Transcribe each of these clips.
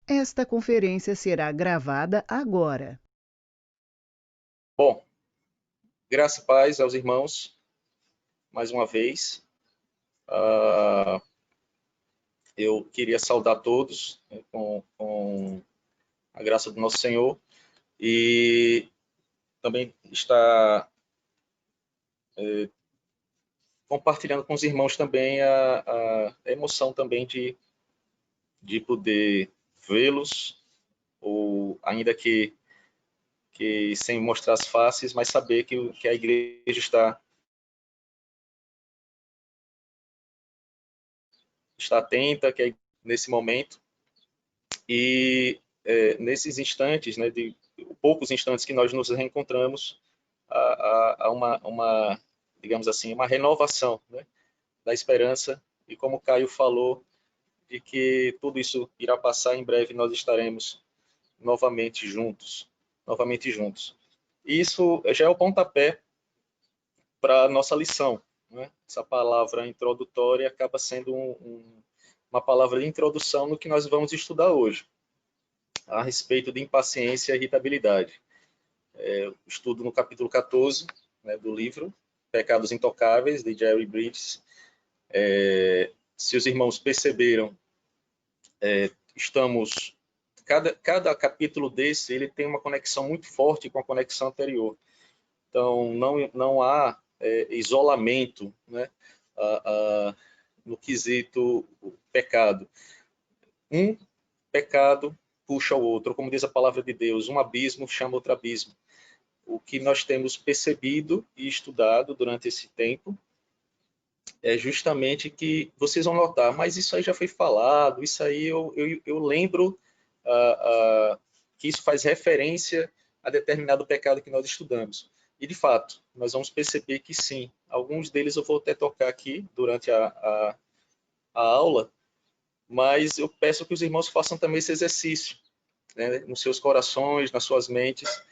Esta conferência será gravada agora. Bom, graça e paz aos irmãos, mais uma vez. Ah, eu queria saudar todos, né, com a graça do nosso Senhor e também estar compartilhando com os irmãos também a emoção também de poder vê-los, ou ainda que sem mostrar as faces, mas saber que a igreja está atenta, que é nesse momento. E nesses instantes, né, de poucos instantes que nós nos reencontramos, há uma, digamos assim, uma renovação, né, da esperança. E como o Caio falou, de que tudo isso irá passar, em breve nós estaremos novamente juntos, novamente juntos. E isso já é o pontapé para a nossa lição, né? Essa palavra introdutória acaba sendo uma palavra de introdução no que nós vamos estudar hoje, a respeito de impaciência e irritabilidade. Estudo no capítulo 14, né, do livro Pecados Intocáveis, de Jerry Bridges. Se os irmãos perceberam, estamos... Cada capítulo desse ele tem uma conexão muito forte com a conexão anterior. Então, não há isolamento, né, no quesito pecado. Um pecado puxa o outro, como diz a palavra de Deus, um abismo chama outro abismo. O que nós temos percebido e estudado durante esse tempo é justamente que vocês vão notar, mas isso aí já foi falado, isso aí eu lembro que isso faz referência a determinado pecado que nós estudamos. E, de fato, nós vamos perceber que sim, alguns deles eu vou até tocar aqui durante a aula, mas eu peço que os irmãos façam também esse exercício, né, nos seus corações, nas suas mentes,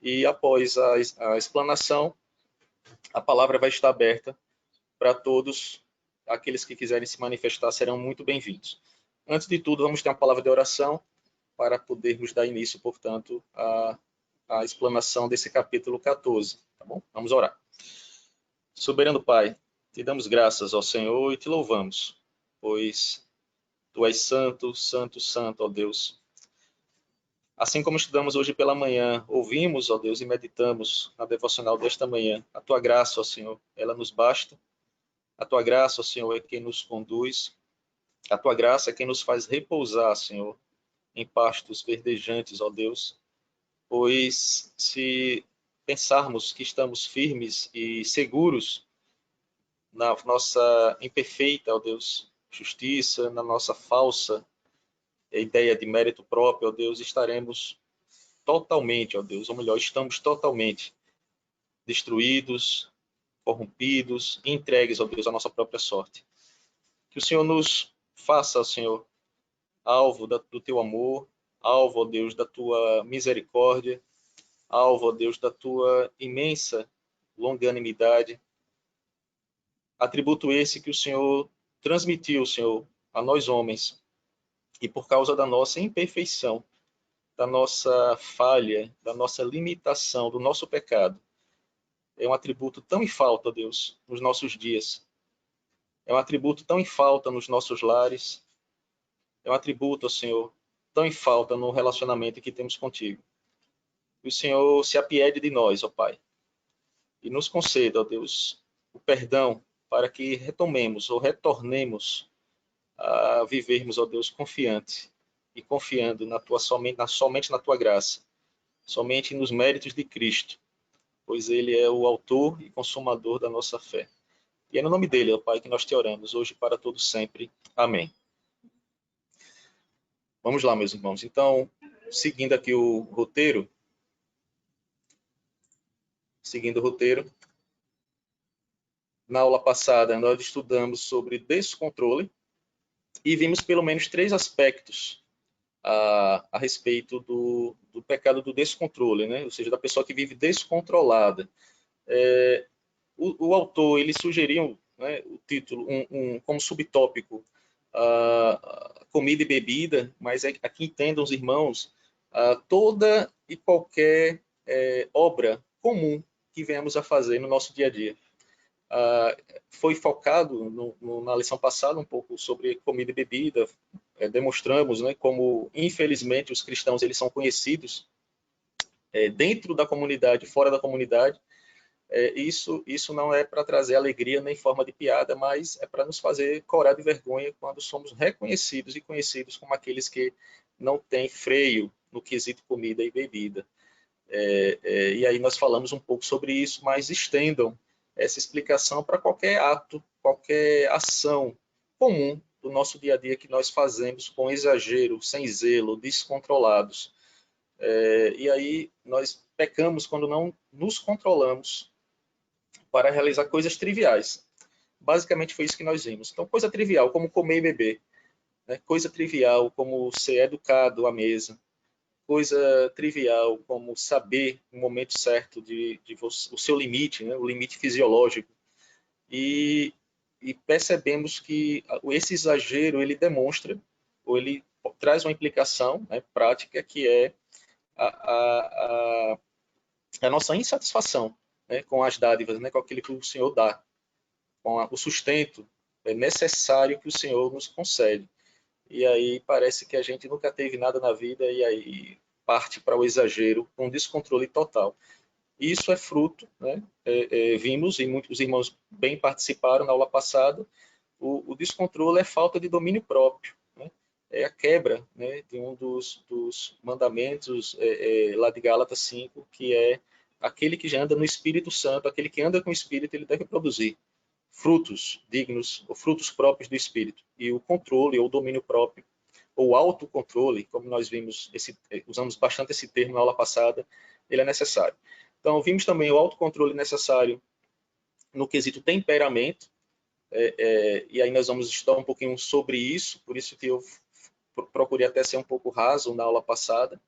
e após a explanação, a palavra vai estar aberta para todos aqueles que quiserem se manifestar, serão muito bem-vindos. Antes de tudo, vamos ter uma palavra de oração para podermos dar início, portanto, à explanação desse capítulo 14. Tá bom? Vamos orar. Soberano Pai, te damos graças ao Senhor e te louvamos, pois tu és santo, santo, santo, ó Deus. Assim como estudamos hoje pela manhã, ouvimos, ó Deus, e meditamos na devocional desta manhã, a tua graça, ó Senhor, ela nos basta. A tua graça, ó Senhor, é quem nos conduz. A tua graça é quem nos faz repousar, Senhor, em pastos verdejantes, ó Deus. Pois se pensarmos que estamos firmes e seguros na nossa imperfeita, ó Deus, justiça, na nossa falsa ideia de mérito próprio, ó Deus, estaremos totalmente, ó Deus, ou melhor, estamos totalmente destruídos, corrompidos, entregues, ó Deus, à nossa própria sorte. Que o Senhor nos faça, Senhor, alvo do teu amor, alvo, ó Deus, da tua misericórdia, alvo, ó Deus, da tua imensa longanimidade. Atributo esse que o Senhor transmitiu, Senhor, a nós homens, e por causa da nossa imperfeição, da nossa falha, da nossa limitação, do nosso pecado, é um atributo tão em falta, Deus, nos nossos dias. É um atributo tão em falta nos nossos lares. É um atributo, Senhor, tão em falta no relacionamento que temos contigo. Que o Senhor se apiede de nós, ó Pai, e nos conceda, ó Deus, o perdão para que retomemos ou retornemos a vivermos, ó Deus, confiante e confiando somente na tua graça, somente nos méritos de Cristo, pois ele é o autor e consumador da nossa fé. E é no nome dele, ó Pai, que nós te oramos, hoje e para todos sempre. Amém. Vamos lá, meus irmãos. Então, seguindo o roteiro, na aula passada nós estudamos sobre descontrole e vimos pelo menos três aspectos a respeito do pecado do descontrole, né? Ou seja, da pessoa que vive descontrolada. O autor ele sugeriu, né, o título como subtópico comida e bebida, mas aqui entendam os irmãos, toda e qualquer obra comum que venhamos a fazer no nosso dia a dia. Foi focado na lição passada um pouco sobre comida e bebida, demonstramos, né, como infelizmente os cristãos eles são conhecidos dentro da comunidade, fora da comunidade. Isso não é para trazer alegria nem forma de piada, mas é para nos fazer corar de vergonha quando somos reconhecidos e conhecidos como aqueles que não têm freio no quesito comida e bebida. E aí nós falamos um pouco sobre isso, mas estendam essa explicação para qualquer ato, qualquer ação comum do nosso dia a dia que nós fazemos com exagero, sem zelo, descontrolados. E aí nós pecamos quando não nos controlamos para realizar coisas triviais. Basicamente foi isso que nós vimos. Então, coisa trivial, como comer e beber. Né? Coisa trivial, como ser educado à mesa. Coisa trivial, como saber o momento certo o seu limite, né? O limite fisiológico. E percebemos que esse exagero, ele demonstra, ou ele traz uma implicação, né, prática, que é a nossa insatisfação, né, com as dádivas, né, com aquilo que o Senhor dá, com o sustento necessário que o Senhor nos concede. E aí parece que a gente nunca teve nada na vida e aí parte para o exagero, com descontrole total. Isso é fruto, né? Vimos, e muitos irmãos bem participaram na aula passada, o descontrole é falta de domínio próprio. Né? É a quebra, né, de um dos mandamentos lá de Gálatas 5, que é aquele que já anda no Espírito Santo, aquele que anda com o Espírito, ele deve produzir frutos dignos, ou frutos próprios do Espírito. E o controle, ou domínio próprio, ou autocontrole, como nós vimos, usamos bastante esse termo na aula passada, ele é necessário. Então, vimos também o autocontrole necessário no quesito temperamento, e aí nós vamos estudar um pouquinho sobre isso, por isso que eu procurei até ser um pouco raso na aula passada,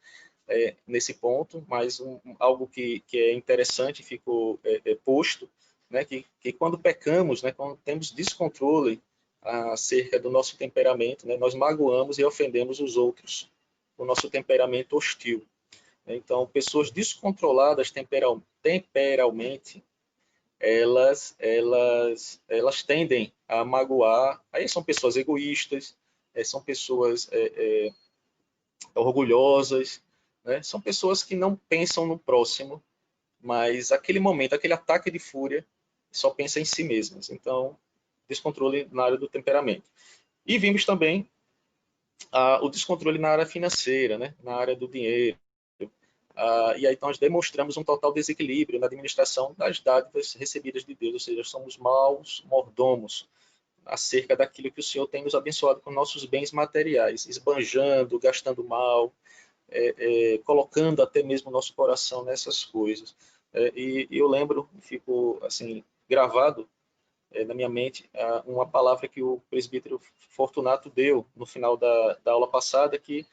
nesse ponto, mas algo que é interessante ficou posto, né, que quando pecamos, né, quando temos descontrole acerca do nosso temperamento, né, nós magoamos e ofendemos os outros, o nosso temperamento hostil. Então, pessoas descontroladas temperalmente, elas tendem a magoar. Aí são pessoas egoístas, são pessoas orgulhosas, né? São pessoas que não pensam no próximo, mas aquele momento, aquele ataque de fúria, só pensa em si mesmas. Então, descontrole na área do temperamento. E vimos também o descontrole na área financeira, né? Na área do dinheiro. E aí nós demonstramos um total desequilíbrio na administração das dádivas recebidas de Deus, ou seja, somos maus mordomos acerca daquilo que o Senhor tem nos abençoado com nossos bens materiais, esbanjando, gastando mal, colocando até mesmo o nosso coração nessas coisas. E eu lembro, fico assim gravado na minha mente uma palavra que o presbítero Fortunato deu no final da aula passada, que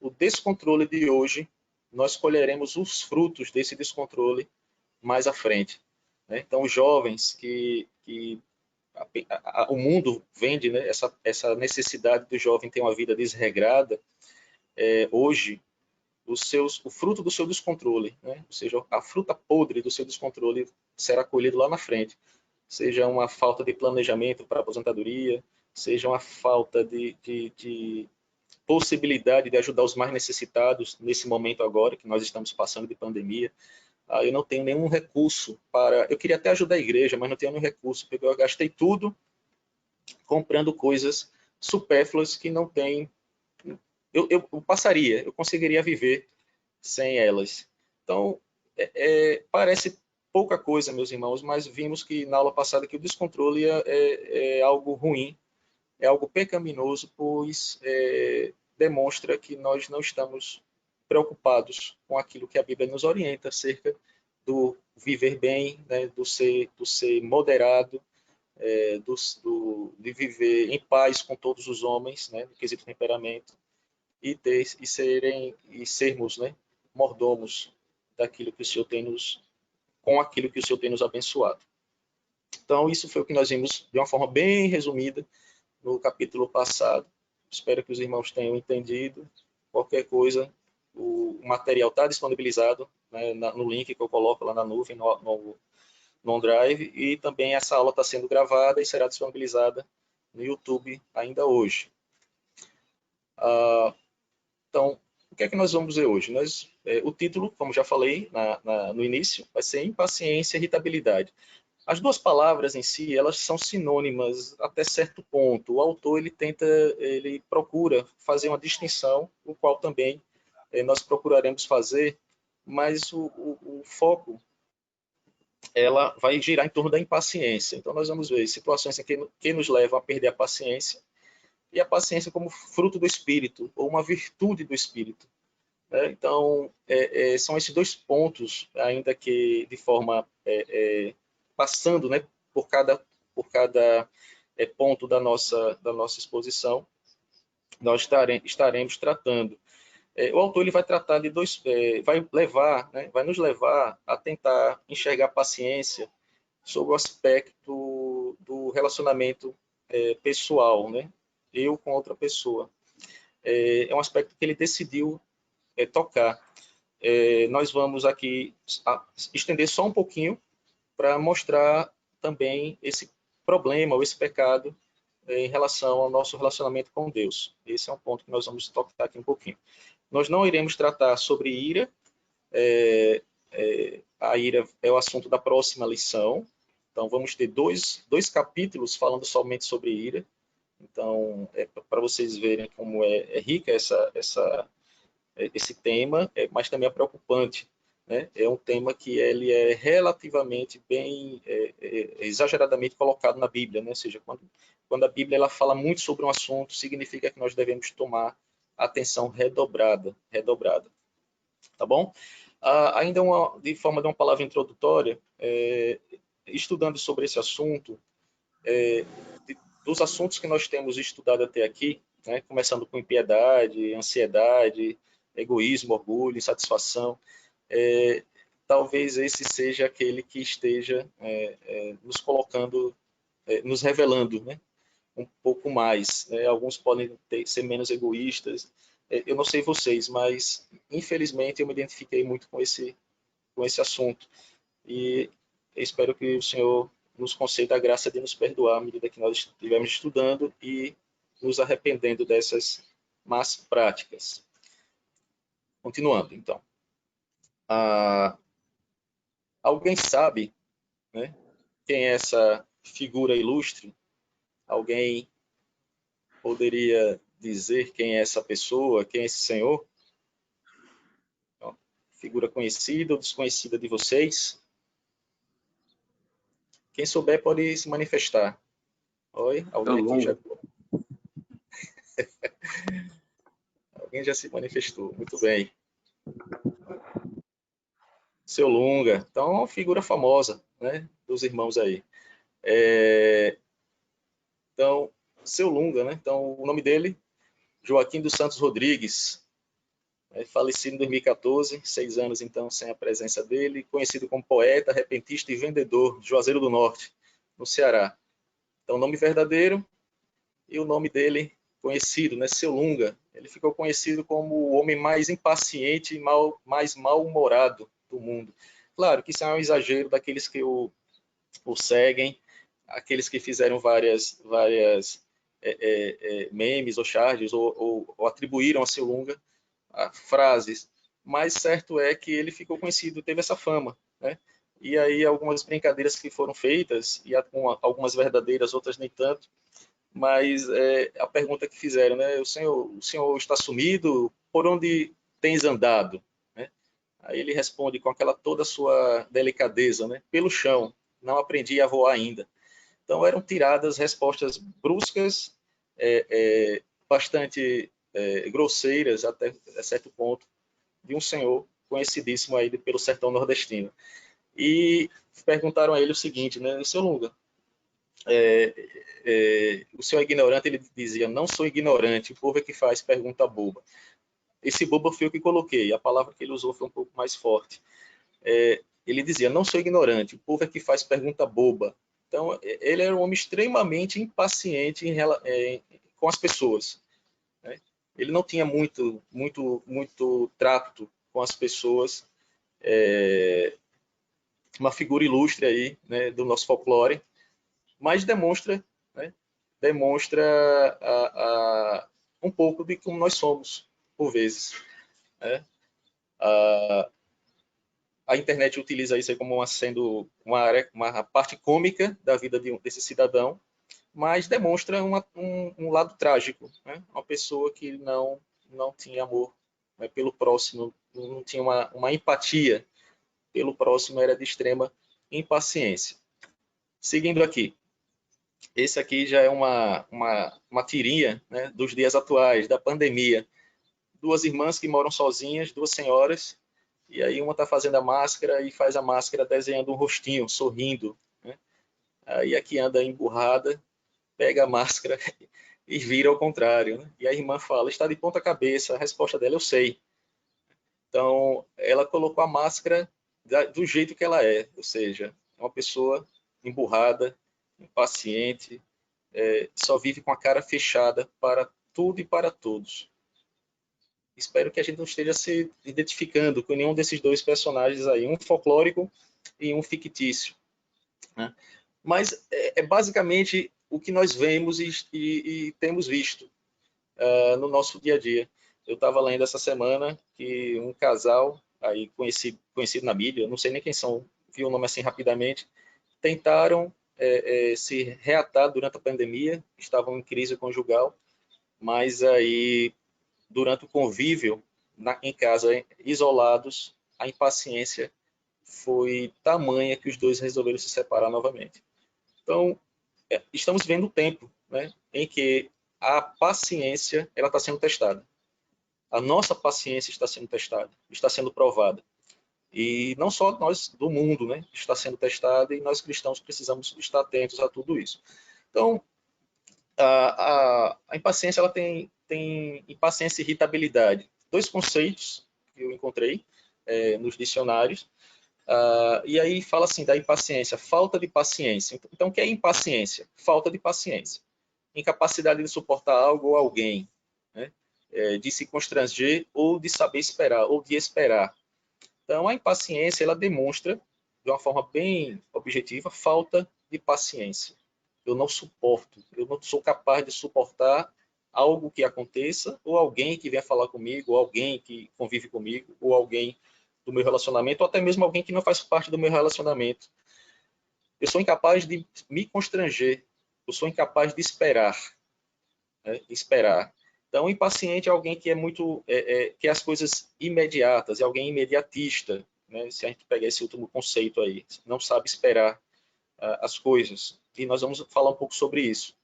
o descontrole de hoje, nós colheremos os frutos desse descontrole mais à frente. Né? Então, os jovens o mundo vende, né, essa necessidade do jovem ter uma vida desregrada, hoje, o fruto do seu descontrole, né? Ou seja, a fruta podre do seu descontrole será colhido lá na frente. Seja uma falta de planejamento para a aposentadoria, seja uma falta de possibilidade de ajudar os mais necessitados nesse momento agora que nós estamos passando de pandemia. Eu não tenho nenhum recurso para... Eu queria até ajudar a igreja, mas não tenho nenhum recurso, porque eu gastei tudo comprando coisas supérfluas que não tem... Eu passaria, eu conseguiria viver sem elas. Então, parece pouca coisa, meus irmãos, mas vimos que na aula passada que o descontrole é algo ruim, é algo pecaminoso, pois demonstra que nós não estamos preocupados com aquilo que a Bíblia nos orienta acerca do viver bem, né, do ser moderado, de viver em paz com todos os homens, né, no quesito temperamento, e sermos, né, mordomos daquilo que o Senhor tem com aquilo que o Senhor tem nos abençoado. Então, isso foi o que nós vimos de uma forma bem resumida no capítulo passado. Espero que os irmãos tenham entendido. Qualquer coisa, o material está disponibilizado, né, no link que eu coloco lá na nuvem, no OneDrive, e também essa aula está sendo gravada e será disponibilizada no YouTube ainda hoje. Então, o que é que nós vamos ver hoje? O título, como já falei no início, vai ser impaciência e irritabilidade. As duas palavras em si, elas são sinônimas até certo ponto. O autor ele procura fazer uma distinção, o qual também nós procuraremos fazer, mas o foco ela vai girar em torno da impaciência. Então nós vamos ver situações em que nos levam a perder a paciência, e a paciência como fruto do Espírito, ou uma virtude do Espírito. Então, são esses dois pontos, ainda que de forma passando, né, por cada ponto da nossa exposição, nós estaremos tratando. O autor ele vai tratar de vai nos levar a tentar enxergar a paciência sob o aspecto do relacionamento pessoal, né? Eu com outra pessoa. É um aspecto que ele decidiu tocar. Nós vamos aqui estender só um pouquinho para mostrar também esse problema ou esse pecado em relação ao nosso relacionamento com Deus. Esse é um ponto que nós vamos tocar aqui um pouquinho. Nós não iremos tratar sobre ira. A ira é o assunto da próxima lição. Então, vamos ter dois capítulos falando somente sobre ira. Então, para vocês verem como é rica esse tema, mas também é preocupante. Né? É um tema que ele é relativamente bem, exageradamente colocado na Bíblia. Né? Ou seja, quando a Bíblia ela fala muito sobre um assunto, significa que nós devemos tomar atenção redobrada. Tá bom? Ainda de forma de uma palavra introdutória, estudando sobre esse assunto, dos assuntos que nós temos estudado até aqui, né, começando com impiedade, ansiedade, egoísmo, orgulho, insatisfação, talvez esse seja aquele que esteja nos colocando, nos revelando, né, um pouco mais. Né? Alguns podem ser menos egoístas. Eu não sei vocês, mas infelizmente eu me identifiquei muito com esse assunto. E espero que o Senhor nos conceda a graça de nos perdoar à medida que nós estivermos estudando e nos arrependendo dessas más práticas. Continuando, então. Alguém sabe, né, quem é essa figura ilustre? Alguém poderia dizer quem é essa pessoa, quem é esse senhor? Então, figura conhecida ou desconhecida de vocês? Quem souber pode se manifestar. Oi, alguém aqui já... Alguém já se manifestou. Muito bem. Seu Lunga. Então, uma figura famosa, né, dos irmãos aí. Então, Seu Lunga, né? Então, o nome dele, Joaquim dos Santos Rodrigues, falecido em 2014, 6 anos, então, sem a presença dele, conhecido como poeta, repentista e vendedor, Juazeiro do Norte, no Ceará. Então, o nome verdadeiro e o nome dele conhecido, né, Seu Lunga. Ele ficou conhecido como o homem mais impaciente e mais mal-humorado do mundo. Claro que isso é um exagero daqueles que o seguem, aqueles que fizeram várias memes ou charges ou atribuíram a Seu Lunga frases, mas certo é que ele ficou conhecido, teve essa fama, né? E aí algumas brincadeiras que foram feitas, e algumas verdadeiras, outras nem tanto, mas a pergunta que fizeram, né? O senhor está sumido? Por onde tens andado? Né? Aí ele responde com aquela toda a sua delicadeza, né? Pelo chão, não aprendi a voar ainda. Então eram tiradas respostas bruscas, bastante grosseiras até certo ponto, de um senhor conhecidíssimo aí pelo sertão nordestino. E perguntaram a ele o seguinte, né? Seu Lunga, o senhor é ignorante? Ele dizia, não sou ignorante, o povo é que faz pergunta boba. Esse boba foi o que coloquei, a palavra que ele usou foi um pouco mais forte. Ele dizia, não sou ignorante, o povo é que faz pergunta boba. Então, ele era um homem extremamente impaciente com as pessoas, né? Ele não tinha muito trato com as pessoas. Uma figura ilustre aí, né, do nosso folclore, mas né, demonstra um pouco de como nós somos, por vezes, né? A internet utiliza isso aí como sendo uma parte cômica da vida desse cidadão, mas demonstra um lado trágico, né? Uma pessoa que não tinha amor, né, pelo próximo, não tinha uma empatia pelo próximo, era de extrema impaciência. Seguindo aqui, esse aqui já é uma tirinha, né, dos dias atuais, da pandemia. Duas irmãs que moram sozinhas, duas senhoras, e aí uma está fazendo a máscara e faz a máscara desenhando um rostinho, sorrindo, né? Aí a que anda emburrada pega a máscara e vira ao contrário, né? E a irmã fala, está de ponta cabeça. A resposta dela, eu sei. Então, ela colocou a máscara do jeito que ela é, ou seja, é uma pessoa emburrada, impaciente, só vive com a cara fechada para tudo e para todos. Espero que a gente não esteja se identificando com nenhum desses dois personagens aí, um folclórico e um fictício, né? Mas é basicamente o que nós vemos e temos visto no nosso dia a dia. Eu estava lendo essa semana que um casal aí conhecido na mídia, não sei nem quem são, vi o nome assim rapidamente, tentaram se reatar durante a pandemia, estavam em crise conjugal, mas aí durante o convívio em casa, isolados, a impaciência foi tamanha que os dois resolveram se separar novamente. Então, estamos vendo o tempo, né, em que a paciência ela está sendo testada. A nossa paciência está sendo testada, está sendo provada. E não só nós do mundo, né, está sendo testada e nós cristãos precisamos estar atentos a tudo isso. Então, a impaciência ela tem impaciência e irritabilidade. Dois conceitos que eu encontrei nos dicionários. E aí fala assim da impaciência, falta de paciência. Então, o que é impaciência? Falta de paciência. Incapacidade de suportar algo ou alguém, né? De se constranger ou de saber esperar, ou de esperar. Então, a impaciência ela demonstra, de uma forma bem objetiva, falta de paciência. Eu não suporto, eu não sou capaz de suportar algo que aconteça, ou alguém que venha falar comigo, ou alguém que convive comigo, ou alguém do meu relacionamento, ou até mesmo alguém que não faz parte do meu relacionamento. Eu sou incapaz de me constranger, eu sou incapaz de esperar, né? Esperar. Então, impaciente é alguém que é muito, quer as coisas imediatas, é alguém imediatista, né? Se a gente pegar esse último conceito aí, não sabe esperar as coisas. E nós vamos falar um pouco sobre isso.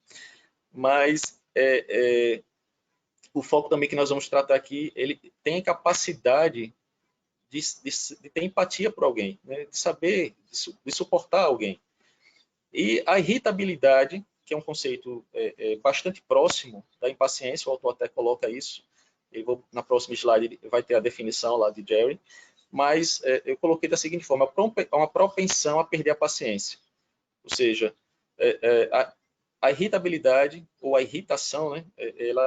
Mas o foco também que nós vamos tratar aqui, ele tem a capacidade de ter empatia por alguém, né? De saber, de suportar alguém. E a irritabilidade, que é um conceito bastante próximo da impaciência, o autor até coloca isso, na próxima slide vai ter a definição lá de Jerry, mas eu coloquei da seguinte forma, uma propensão a perder a paciência. Ou seja, a irritabilidade ou a irritação, né,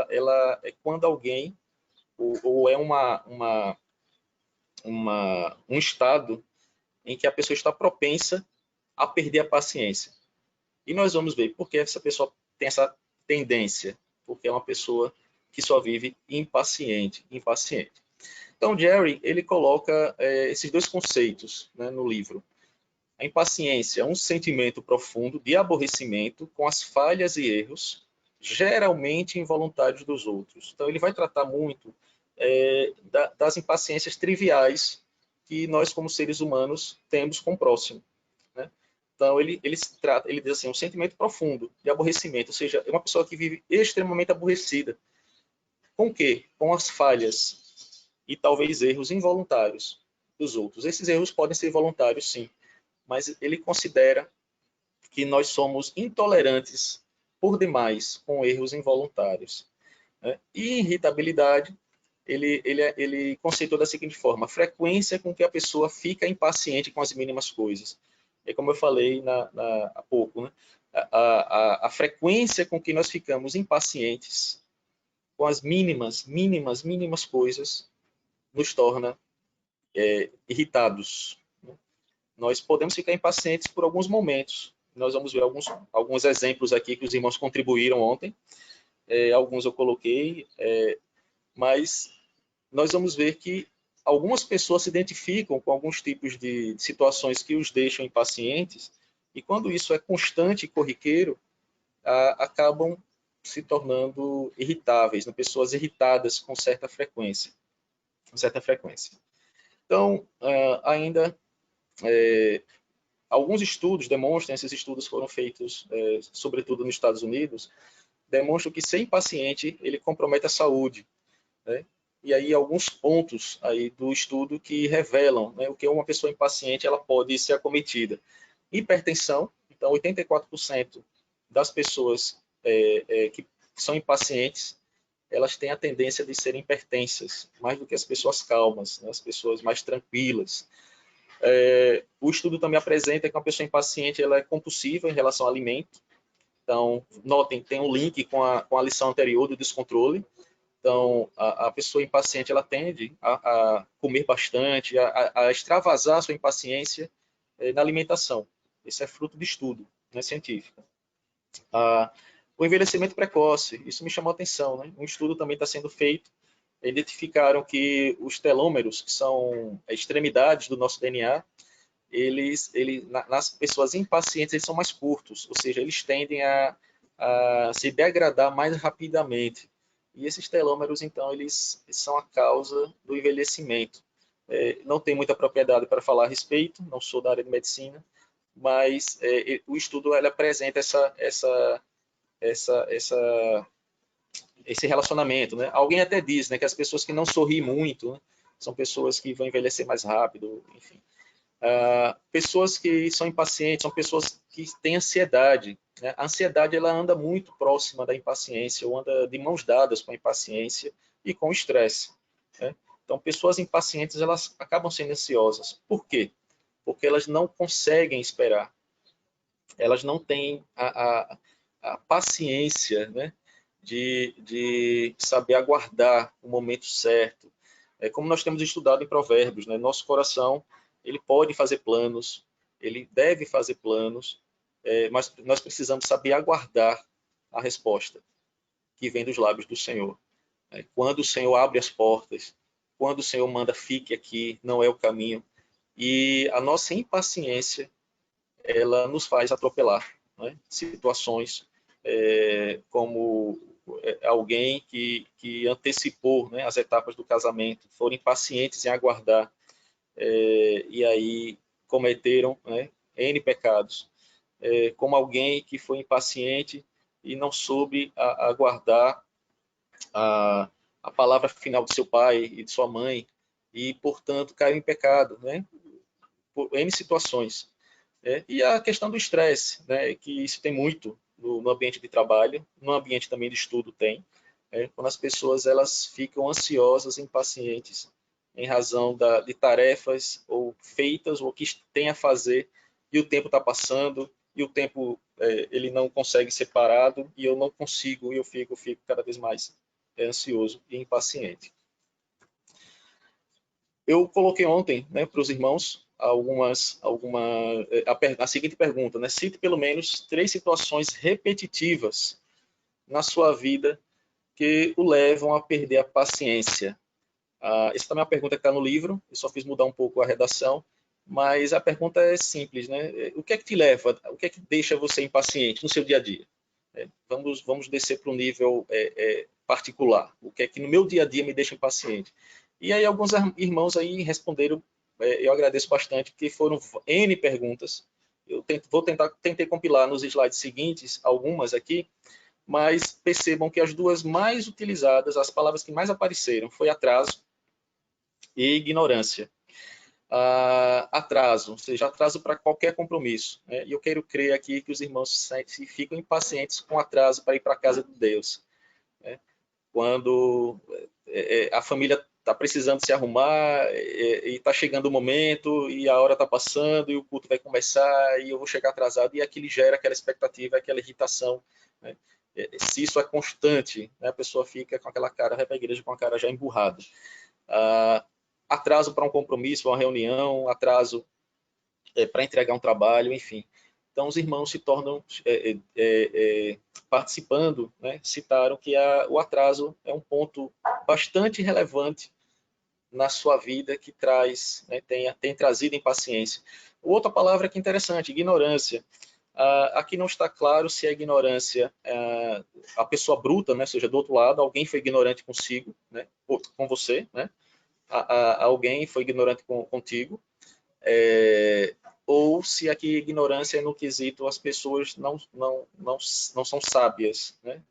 ela é quando alguém, ou é um estado em que a pessoa está propensa a perder a paciência. E nós vamos ver por que essa pessoa tem essa tendência, porque é uma pessoa que só vive impaciente. Então, Jerry, ele coloca esses dois conceitos, né, no livro. A impaciência é um sentimento profundo de aborrecimento com as falhas e erros, geralmente involuntários dos outros. Então, ele vai tratar muito das impaciências triviais que nós, como seres humanos, temos com o próximo, né? Então, ele diz assim, um sentimento profundo de aborrecimento, ou seja, é uma pessoa que vive extremamente aborrecida. Com o quê? Com as falhas e talvez erros involuntários dos outros. Esses erros podem ser voluntários, sim, mas ele considera que nós somos intolerantes por demais com erros involuntários, né? E irritabilidade, ele conceitua da seguinte forma, a frequência com que a pessoa fica impaciente com as mínimas coisas. é como eu falei há pouco, né? A frequência com que nós ficamos impacientes com as mínimas coisas nos torna irritados. Nós podemos ficar impacientes por alguns momentos. Nós vamos ver alguns exemplos aqui que os irmãos contribuíram ontem. Alguns eu coloquei, mas nós vamos ver que algumas pessoas se identificam com alguns tipos de situações que os deixam impacientes, e quando isso é constante e corriqueiro, acabam se tornando irritáveis, né? Pessoas irritadas com certa frequência. Então, ainda alguns estudos demonstram, esses estudos foram feitos sobretudo nos Estados Unidos, demonstram que ser impaciente ele compromete a saúde, né? E aí alguns pontos aí do estudo que revelam, né, o que uma pessoa impaciente ela pode ser acometida. Hipertensão, então 84% das pessoas que são impacientes, elas têm a tendência de serem hipertensas, mais do que as pessoas calmas, né, as pessoas mais tranquilas. O estudo também apresenta que uma pessoa impaciente ela é compulsiva em relação ao alimento. Então, notem, tem um link com a lição anterior do descontrole. Então, a pessoa impaciente ela tende a comer bastante, a extravasar a sua impaciência na alimentação. Esse é fruto de estudo, né, científico. O envelhecimento precoce, isso me chamou a atenção, né? Um estudo também está sendo feito. Identificaram que os telômeros, que são extremidades do nosso DNA, nas pessoas impacientes, eles são mais curtos, ou seja, eles tendem a se degradar mais rapidamente. E esses telômeros, então, eles são a causa do envelhecimento. Não tenho muita propriedade para falar a respeito, não sou da área de medicina, mas o estudo ele apresenta esse relacionamento, né? Alguém até diz, né, que as pessoas que não sorriem muito, né, são pessoas que vão envelhecer mais rápido, enfim. Pessoas que são impacientes são pessoas que têm ansiedade, né? A ansiedade ela anda muito próxima da impaciência, ou anda de mãos dadas com a impaciência e com o estresse, né? Então, pessoas impacientes elas acabam sendo ansiosas. Por quê? Porque elas não conseguem esperar, elas não têm a paciência, né, de saber aguardar o momento certo. Como nós temos estudado em Provérbios, né, nosso coração ele pode fazer planos, ele deve fazer planos, mas nós precisamos saber aguardar a resposta que vem dos lábios do Senhor. Quando o Senhor abre as portas, quando o Senhor manda fique aqui, não é o caminho. E a nossa impaciência, ela nos faz atropelar, né, situações como alguém que antecipou, né, as etapas do casamento, foram impacientes em aguardar, e aí cometeram, né, N pecados. Como alguém que foi impaciente e não soube aguardar a palavra final de seu pai e de sua mãe, e, portanto, caiu em pecado, né, por N situações. E a questão do estresse, né, que isso tem muito no ambiente de trabalho, no ambiente também de estudo tem, quando as pessoas elas ficam ansiosas, impacientes, em razão de tarefas ou feitas ou que tem a fazer, e o tempo está passando, e o tempo ele não consegue ser parado, e eu não consigo, e eu fico cada vez mais ansioso e impaciente. Eu coloquei ontem, né, para os irmãos a seguinte pergunta, né? Cite pelo menos 3 situações repetitivas na sua vida que o levam a perder a paciência. Essa também é uma pergunta que está no livro, eu só fiz mudar um pouco a redação, mas a pergunta é simples, né? O que é que te leva, o que é que deixa você impaciente no seu dia a dia? Vamos descer para um nível particular. O que é que no meu dia a dia me deixa impaciente? E aí alguns irmãos aí responderam, eu agradeço bastante, porque foram N perguntas. Tentei compilar nos slides seguintes, algumas aqui, mas percebam que as duas mais utilizadas, as palavras que mais apareceram, foi atraso e ignorância. Atraso, ou seja, atraso para qualquer compromisso, né? E eu quero crer aqui que os irmãos ficam impacientes com atraso para ir para a casa de Deus, né? Quando a família está precisando se arrumar e está chegando o momento e a hora está passando e o culto vai começar e eu vou chegar atrasado e aquilo gera aquela expectativa, aquela irritação, né? Se isso é constante, né, a pessoa fica com aquela cara, vai para a igreja com a cara já emburrada. Atraso para um compromisso, para uma reunião, atraso para entregar um trabalho, enfim. Então, os irmãos se tornam, participando, né, citaram que o atraso é um ponto bastante relevante na sua vida que traz, né, tem trazido impaciência. Outra palavra que é interessante, ignorância. Aqui não está claro se a ignorância, a pessoa bruta, né, ou seja, do outro lado, alguém foi ignorante consigo, né, ou com você, né, alguém foi ignorante contigo, ou se aqui ignorância é no quesito as pessoas não são sábias, né?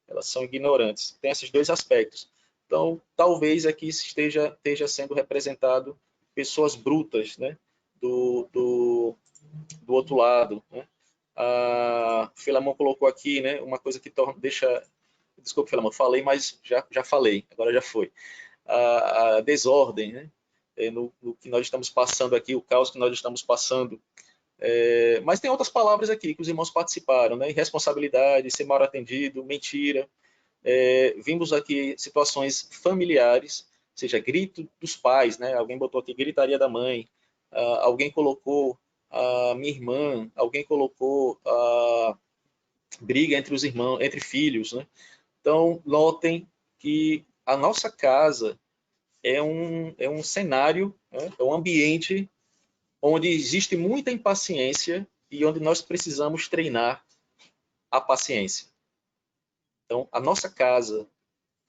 Elas são ignorantes. Tem esses dois aspectos. Então, talvez aqui esteja sendo representado pessoas brutas, né? Do outro lado, né? Filamon colocou aqui, né? Uma coisa que deixa... Desculpa, Filamon, falei, mas já falei, agora já foi. A desordem, né? No que nós estamos passando aqui, o caos que nós estamos passando. Mas tem outras palavras aqui que os irmãos participaram, né? Irresponsabilidade, ser mal atendido, mentira. Vimos aqui situações familiares, ou seja, grito dos pais, né? Alguém botou aqui gritaria da mãe, alguém colocou minha irmã, alguém colocou briga entre os irmãos, entre filhos, né? Então, notem que a nossa casa é um cenário, né? É um ambiente onde existe muita impaciência e onde nós precisamos treinar a paciência. Então, a nossa casa,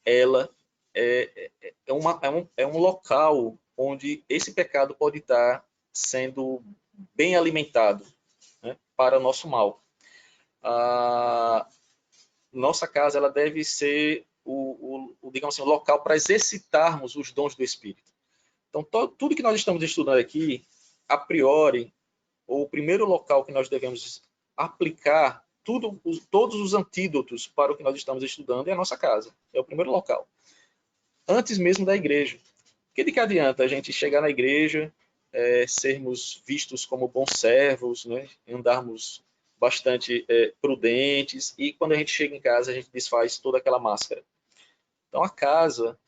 ela é um local onde esse pecado pode estar sendo bem alimentado, né, para o nosso mal. A nossa casa, ela deve ser digamos assim, o local para exercitarmos os dons do Espírito. Então, tudo que nós estamos estudando aqui, a priori, o primeiro local que nós devemos aplicar todos os antídotos para o que nós estamos estudando é a nossa casa. É o primeiro local. Antes mesmo da igreja. Porque de que adianta a gente chegar na igreja, sermos vistos como bons servos, né? Andarmos bastante prudentes, e quando a gente chega em casa, a gente desfaz toda aquela máscara. Então, a casa,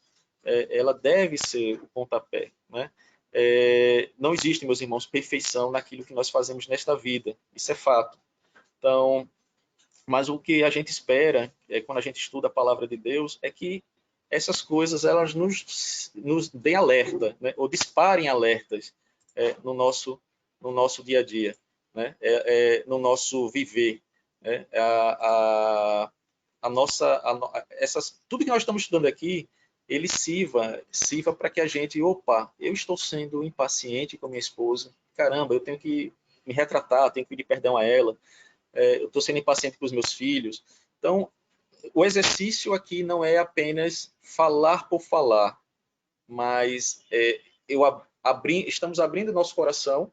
ela deve ser o pontapé, né? Não existe, meus irmãos, perfeição naquilo que nós fazemos nesta vida. Isso é fato. Então, mas o que a gente espera, quando a gente estuda a palavra de Deus, é que essas coisas elas nos deem alerta, né? Ou disparem alertas no nosso dia a dia, né? No nosso viver. Né? Tudo que nós estamos estudando aqui, ele sirva para que a gente, eu estou sendo impaciente com a minha esposa, caramba, eu tenho que me retratar, tenho que pedir perdão a ela, eu estou sendo impaciente com os meus filhos. Então, o exercício aqui não é apenas falar por falar, mas estamos abrindo nosso coração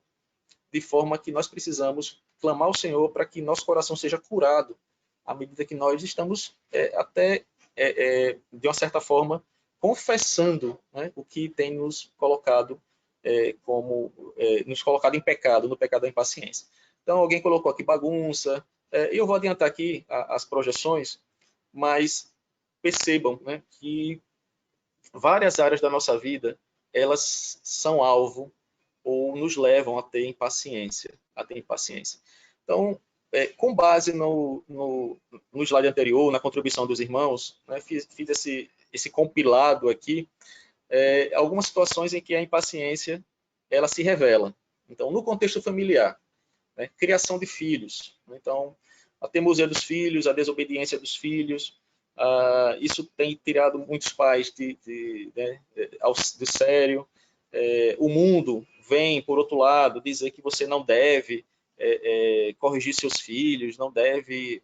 de forma que nós precisamos clamar ao Senhor para que nosso coração seja curado à medida que nós estamos de uma certa forma, confessando, né, o que tem nos colocado nos colocado em pecado, no pecado da impaciência. Então, alguém colocou aqui bagunça. Eu vou adiantar aqui as projeções, mas percebam, né, que várias áreas da nossa vida, elas são alvo ou nos levam a ter impaciência. Então, com base no slide anterior, na contribuição dos irmãos, né, fiz esse compilado aqui, algumas situações em que a impaciência ela se revela. Então, no contexto familiar, né, criação de filhos. Então, a teimosia dos filhos, a desobediência dos filhos, isso tem tirado muitos pais do sério. O mundo vem, por outro lado, dizer que você não deve corrigir seus filhos, não deve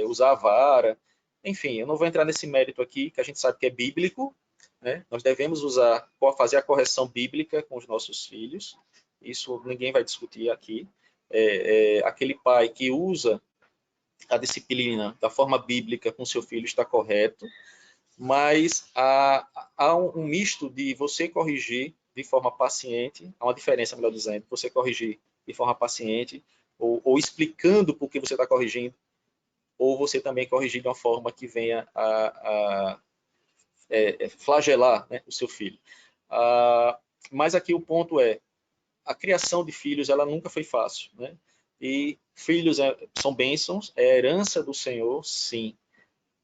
usar a vara. Enfim, eu não vou entrar nesse mérito aqui, que a gente sabe que é bíblico, né? Nós devemos fazer a correção bíblica com os nossos filhos, isso ninguém vai discutir aqui. Aquele pai que usa a disciplina da forma bíblica com seu filho está correto, mas há um misto de você corrigir de forma paciente, há uma diferença, melhor dizendo, você corrigir de forma paciente, ou explicando por que você está corrigindo, ou você também corrigir de uma forma que venha a flagelar, né, o seu filho. Mas aqui o ponto é, a criação de filhos, ela nunca foi fácil, né? E filhos são bênçãos, é herança do Senhor, sim.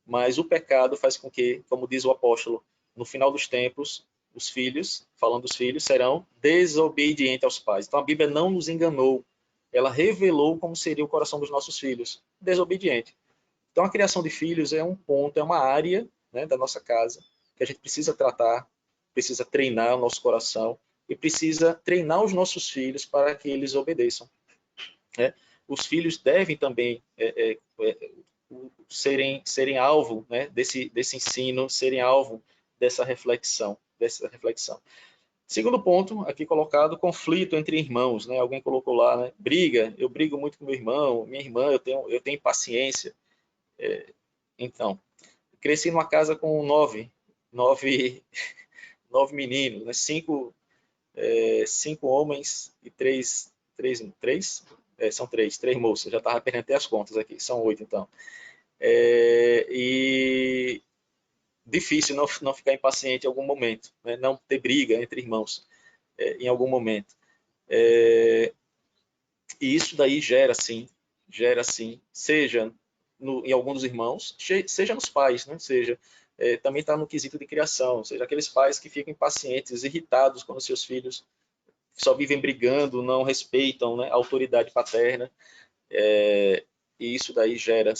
Mas o pecado faz com que, como diz o apóstolo, no final dos tempos, os filhos, falando dos filhos, serão desobedientes aos pais. Então a Bíblia não nos enganou. Ela revelou como seria o coração dos nossos filhos, desobediente. Então a criação de filhos é um ponto, é uma área, né, da nossa casa que a gente precisa tratar, precisa treinar o nosso coração e precisa treinar os nossos filhos para que eles obedeçam, né? Os filhos devem também serem alvo, né, desse ensino, serem alvo dessa reflexão. Segundo ponto, aqui colocado, conflito entre irmãos, né? Alguém colocou lá, né? Briga, eu brigo muito com meu irmão, minha irmã, eu tenho impaciência. Então, cresci numa casa com nove, nove meninos, né? Cinco homens e são três moças, já estava perdendo até as contas aqui, são 8 então. E difícil não ficar impaciente em algum momento, né? Não ter briga entre irmãos em algum momento. E isso daí gera sim, seja em algum dos irmãos, seja nos pais, né? Seja também está no quesito de criação, seja aqueles pais que ficam impacientes, irritados quando seus filhos só vivem brigando, não respeitam, né, a autoridade paterna, e isso daí gera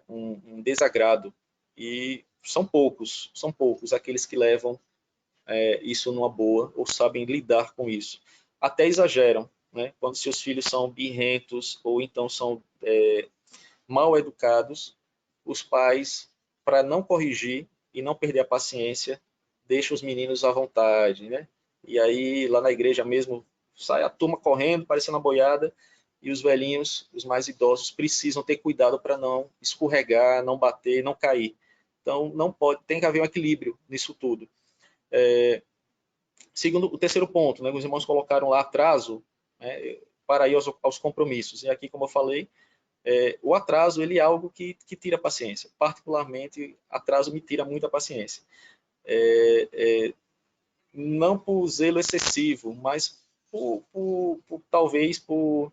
um desagrado. E são poucos aqueles que levam isso numa boa ou sabem lidar com isso. Até exageram, né? Quando seus filhos são birrentos ou então são mal educados, os pais, para não corrigir e não perder a paciência, deixam os meninos à vontade, né? E aí, lá na igreja mesmo, sai a turma correndo, parecendo uma boiada, e os velhinhos, os mais idosos, precisam ter cuidado para não escorregar, não bater, não cair. Então, não pode, tem que haver um equilíbrio nisso tudo. Segundo, o terceiro ponto, né, os irmãos colocaram lá atraso, né, para ir aos compromissos. E aqui, como eu falei, o atraso ele é algo que tira a paciência. Particularmente, atraso me tira muita paciência. Não por zelo excessivo, mas talvez por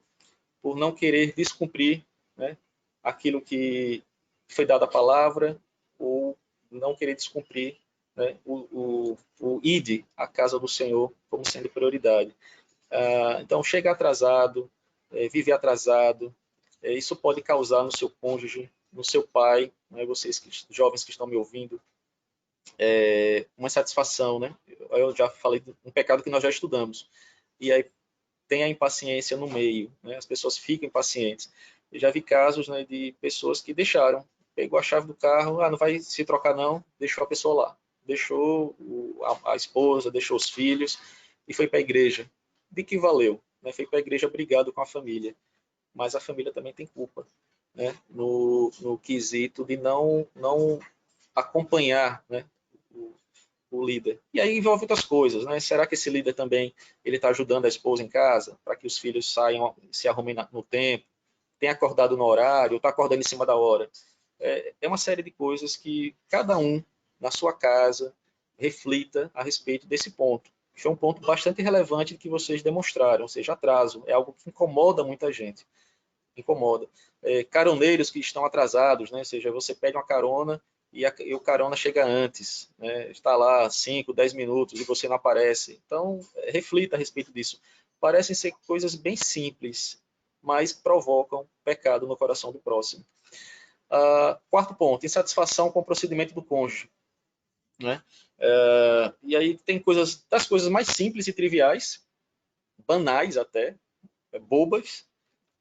não querer descumprir, né, aquilo que foi dado a palavra, ou não querer descumprir, né, o ide, a casa do Senhor, como sendo prioridade. Então, chega atrasado, vive atrasado, isso pode causar no seu cônjuge, no seu pai, né, vocês jovens que estão me ouvindo, uma insatisfação, né? Eu já falei de um pecado que nós já estudamos. E aí tem a impaciência no meio, né? As pessoas ficam impacientes. Eu já vi casos, né, de pessoas que deixaram, pegou a chave do carro, não vai se trocar não, deixou a pessoa lá. Deixou a esposa, deixou os filhos e foi para a igreja. De que valeu? Né? Foi para a igreja brigado com a família. Mas a família também tem culpa, né? No quesito de não acompanhar, né, o líder. E aí envolve outras coisas, né? Será que esse líder também ele está ajudando a esposa em casa para que os filhos saiam, se arrumem no tempo, tem acordado no horário, ou está acordando em cima da hora? É uma série de coisas que cada um na sua casa reflita a respeito desse ponto. Que é um ponto bastante relevante que vocês demonstraram, ou seja, atraso. É algo que incomoda muita gente. Incomoda. Caroneiros que estão atrasados, né? Ou seja, você pede uma carona e o carona chega antes, né? Está lá 5, 10 minutos e você não aparece. Então, reflita a respeito disso. Parecem ser coisas bem simples, mas provocam pecado no coração do próximo. Quarto ponto, insatisfação com o procedimento do cônjuge, né? E aí tem das coisas mais simples e triviais, banais até, bobas,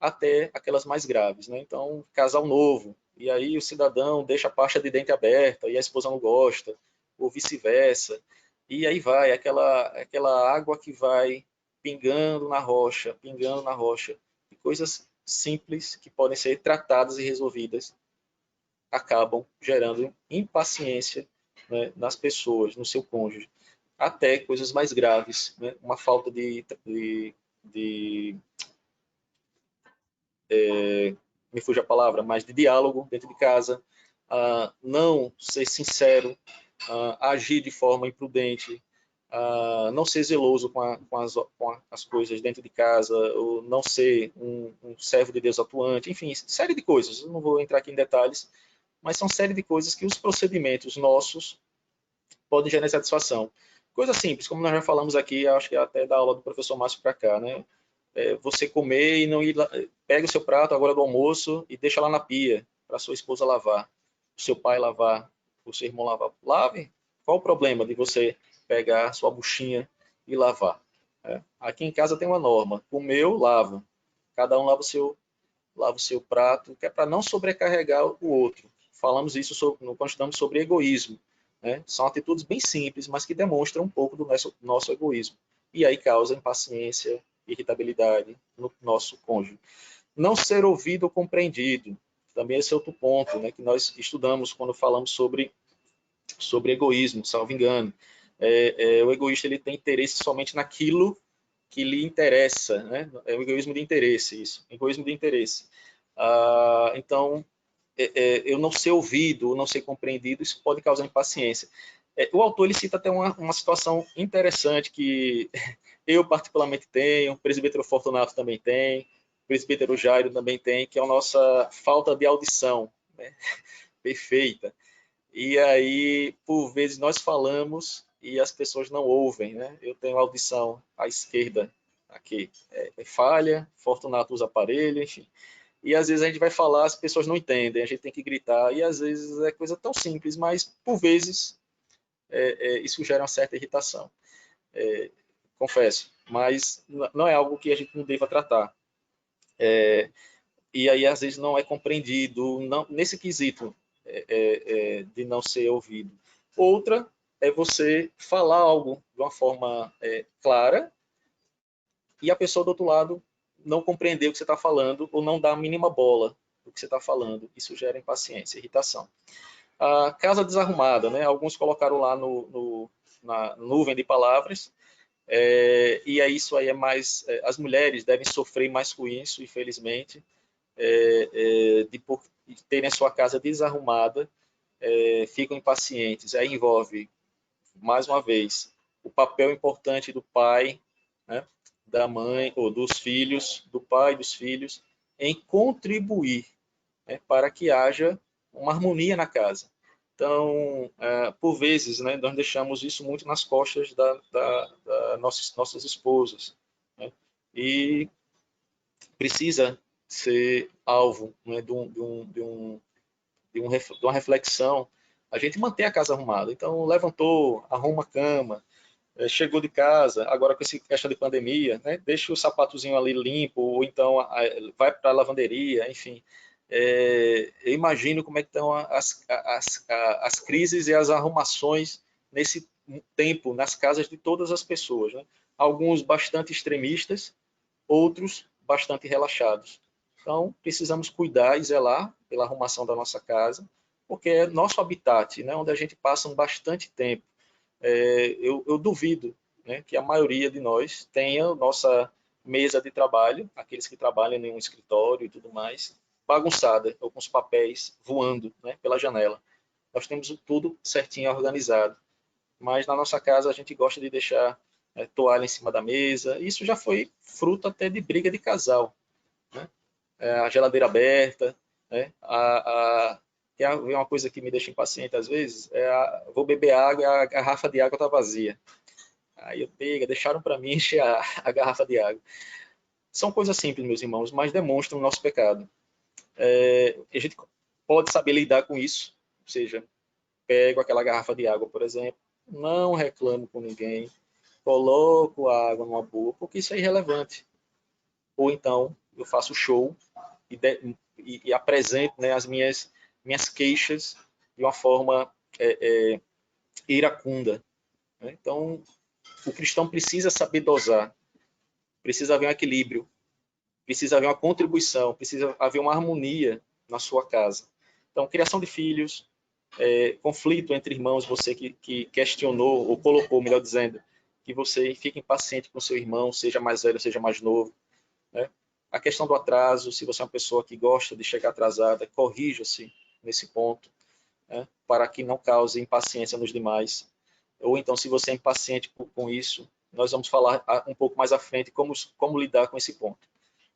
até aquelas mais graves, né? Então, casal novo, e aí o cidadão deixa a pasta de dente aberta e a esposa não gosta, ou vice-versa, e aí vai aquela água que vai pingando na rocha, e coisas simples que podem ser tratadas e resolvidas acabam gerando impaciência, né, nas pessoas, no seu cônjuge, até coisas mais graves, né? Uma falta de me fuge a palavra, mas de diálogo dentro de casa, não ser sincero, agir de forma imprudente, não ser zeloso com as coisas dentro de casa, ou não ser um servo de Deus atuante, enfim, série de coisas. Eu não vou entrar aqui em detalhes, mas são série de coisas que os procedimentos nossos podem gerar insatisfação. Coisa simples, como nós já falamos aqui, acho que até da aula do professor Márcio para cá, né? Você comer e não ir lá, pega o seu prato agora do almoço e deixa lá na pia para sua esposa lavar, o seu pai lavar, o seu irmão lavar. Lave. Qual o problema de você pegar sua buchinha e lavar? Aqui em casa tem uma norma: comeu, lava. Cada um lava o seu prato, que é para não sobrecarregar o outro. Falamos isso quando estamos sobre egoísmo, né? São atitudes bem simples, mas que demonstram um pouco do nosso egoísmo. E aí causa impaciência, irritabilidade no nosso cônjuge. Não ser ouvido ou compreendido. Também esse é outro ponto, né, que nós estudamos quando falamos sobre egoísmo, salvo engano. O egoísta ele tem interesse somente naquilo que lhe interessa, né? É o egoísmo de interesse, isso. Egoísmo de interesse. Então, eu não ser ouvido, não ser compreendido, isso pode causar impaciência. O autor ele cita até uma situação interessante que eu particularmente tenho, o presbítero Fortunato também tem, o presbítero Jairo também tem, que é a nossa falta de audição, né? Perfeita. E aí, por vezes, nós falamos e as pessoas não ouvem, né? Eu tenho audição à esquerda aqui, falha, Fortunato usa aparelho, enfim. E às vezes a gente vai falar, as pessoas não entendem, a gente tem que gritar, e às vezes é coisa tão simples, mas por vezes isso gera uma certa irritação. Confesso, mas não é algo que a gente não deva tratar. E aí às vezes não é compreendido, não, nesse quesito de não ser ouvido. Outra é você falar algo de uma forma clara e a pessoa do outro lado não compreender o que você está falando ou não dar a mínima bola do que você está falando. Isso gera impaciência, irritação. A casa desarrumada, né? Alguns colocaram lá na nuvem de palavras, e aí isso aí é mais... as mulheres devem sofrer mais com isso, infelizmente, de terem a sua casa desarrumada, ficam impacientes. Aí envolve, mais uma vez, o papel importante do pai, né, da mãe ou dos filhos, do pai e dos filhos, em contribuir, né, para que haja uma harmonia na casa. Então, por vezes, né, nós deixamos isso muito nas costas da nossas esposas, né, e precisa ser alvo, né, de uma reflexão, a gente manter a casa arrumada. Então, levantou, arruma a cama, chegou de casa, agora com essa questão de pandemia, né, deixa o sapatozinho ali limpo, ou então vai para a lavanderia, enfim. Eu imagino como é que estão as crises e as arrumações nesse tempo nas casas de todas as pessoas, né? Alguns bastante extremistas, outros bastante relaxados. Então, precisamos cuidar e zelar pela arrumação da nossa casa, porque é nosso habitat, né, onde a gente passa um bastante tempo. Eu duvido, né, que a maioria de nós tenha nossa mesa de trabalho, aqueles que trabalham em um escritório e tudo mais, bagunçada, ou com os papéis voando, né, pela janela. Nós temos tudo certinho organizado, mas na nossa casa a gente gosta de deixar toalha em cima da mesa. Isso já foi fruto até de briga de casal, né? A geladeira aberta, né? Que é uma coisa que me deixa impaciente às vezes, vou beber água e a garrafa de água está vazia. Aí eu pego, deixaram para mim encher a garrafa de água. São coisas simples, meus irmãos, mas demonstram o nosso pecado. A gente pode saber lidar com isso, ou seja, pego aquela garrafa de água, por exemplo, não reclamo com ninguém, coloco a água numa boa, porque isso é irrelevante. Ou então eu faço show e apresento, né, as minhas queixas de uma forma iracunda, né? Então, o cristão precisa saber dosar, precisa haver um equilíbrio, precisa haver uma contribuição, precisa haver uma harmonia na sua casa. Então, criação de filhos, conflito entre irmãos, você que questionou, ou colocou, melhor dizendo, que você fica impaciente com seu irmão, seja mais velho, seja mais novo, né? A questão do atraso, se você é uma pessoa que gosta de chegar atrasada, corrija-se nesse ponto, né? Para que não cause impaciência nos demais. Ou então, se você é impaciente com isso, nós vamos falar um pouco mais à frente como lidar com esse ponto,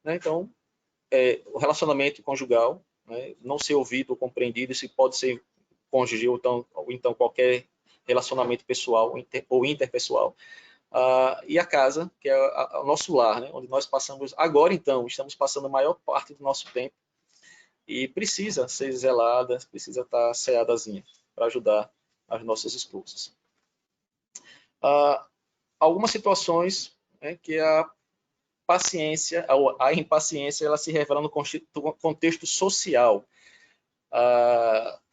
né? Então, o relacionamento conjugal, né? Não ser ouvido ou compreendido, isso pode ser cônjuge ou então qualquer relacionamento pessoal ou interpessoal. E a casa, que é o nosso lar, né? Onde nós passamos, agora então, estamos passando a maior parte do nosso tempo e precisa ser zelada, precisa estar ceadazinha para ajudar as nossas esposas. Algumas situações, né, que a paciência, a impaciência, ela se revela no contexto social,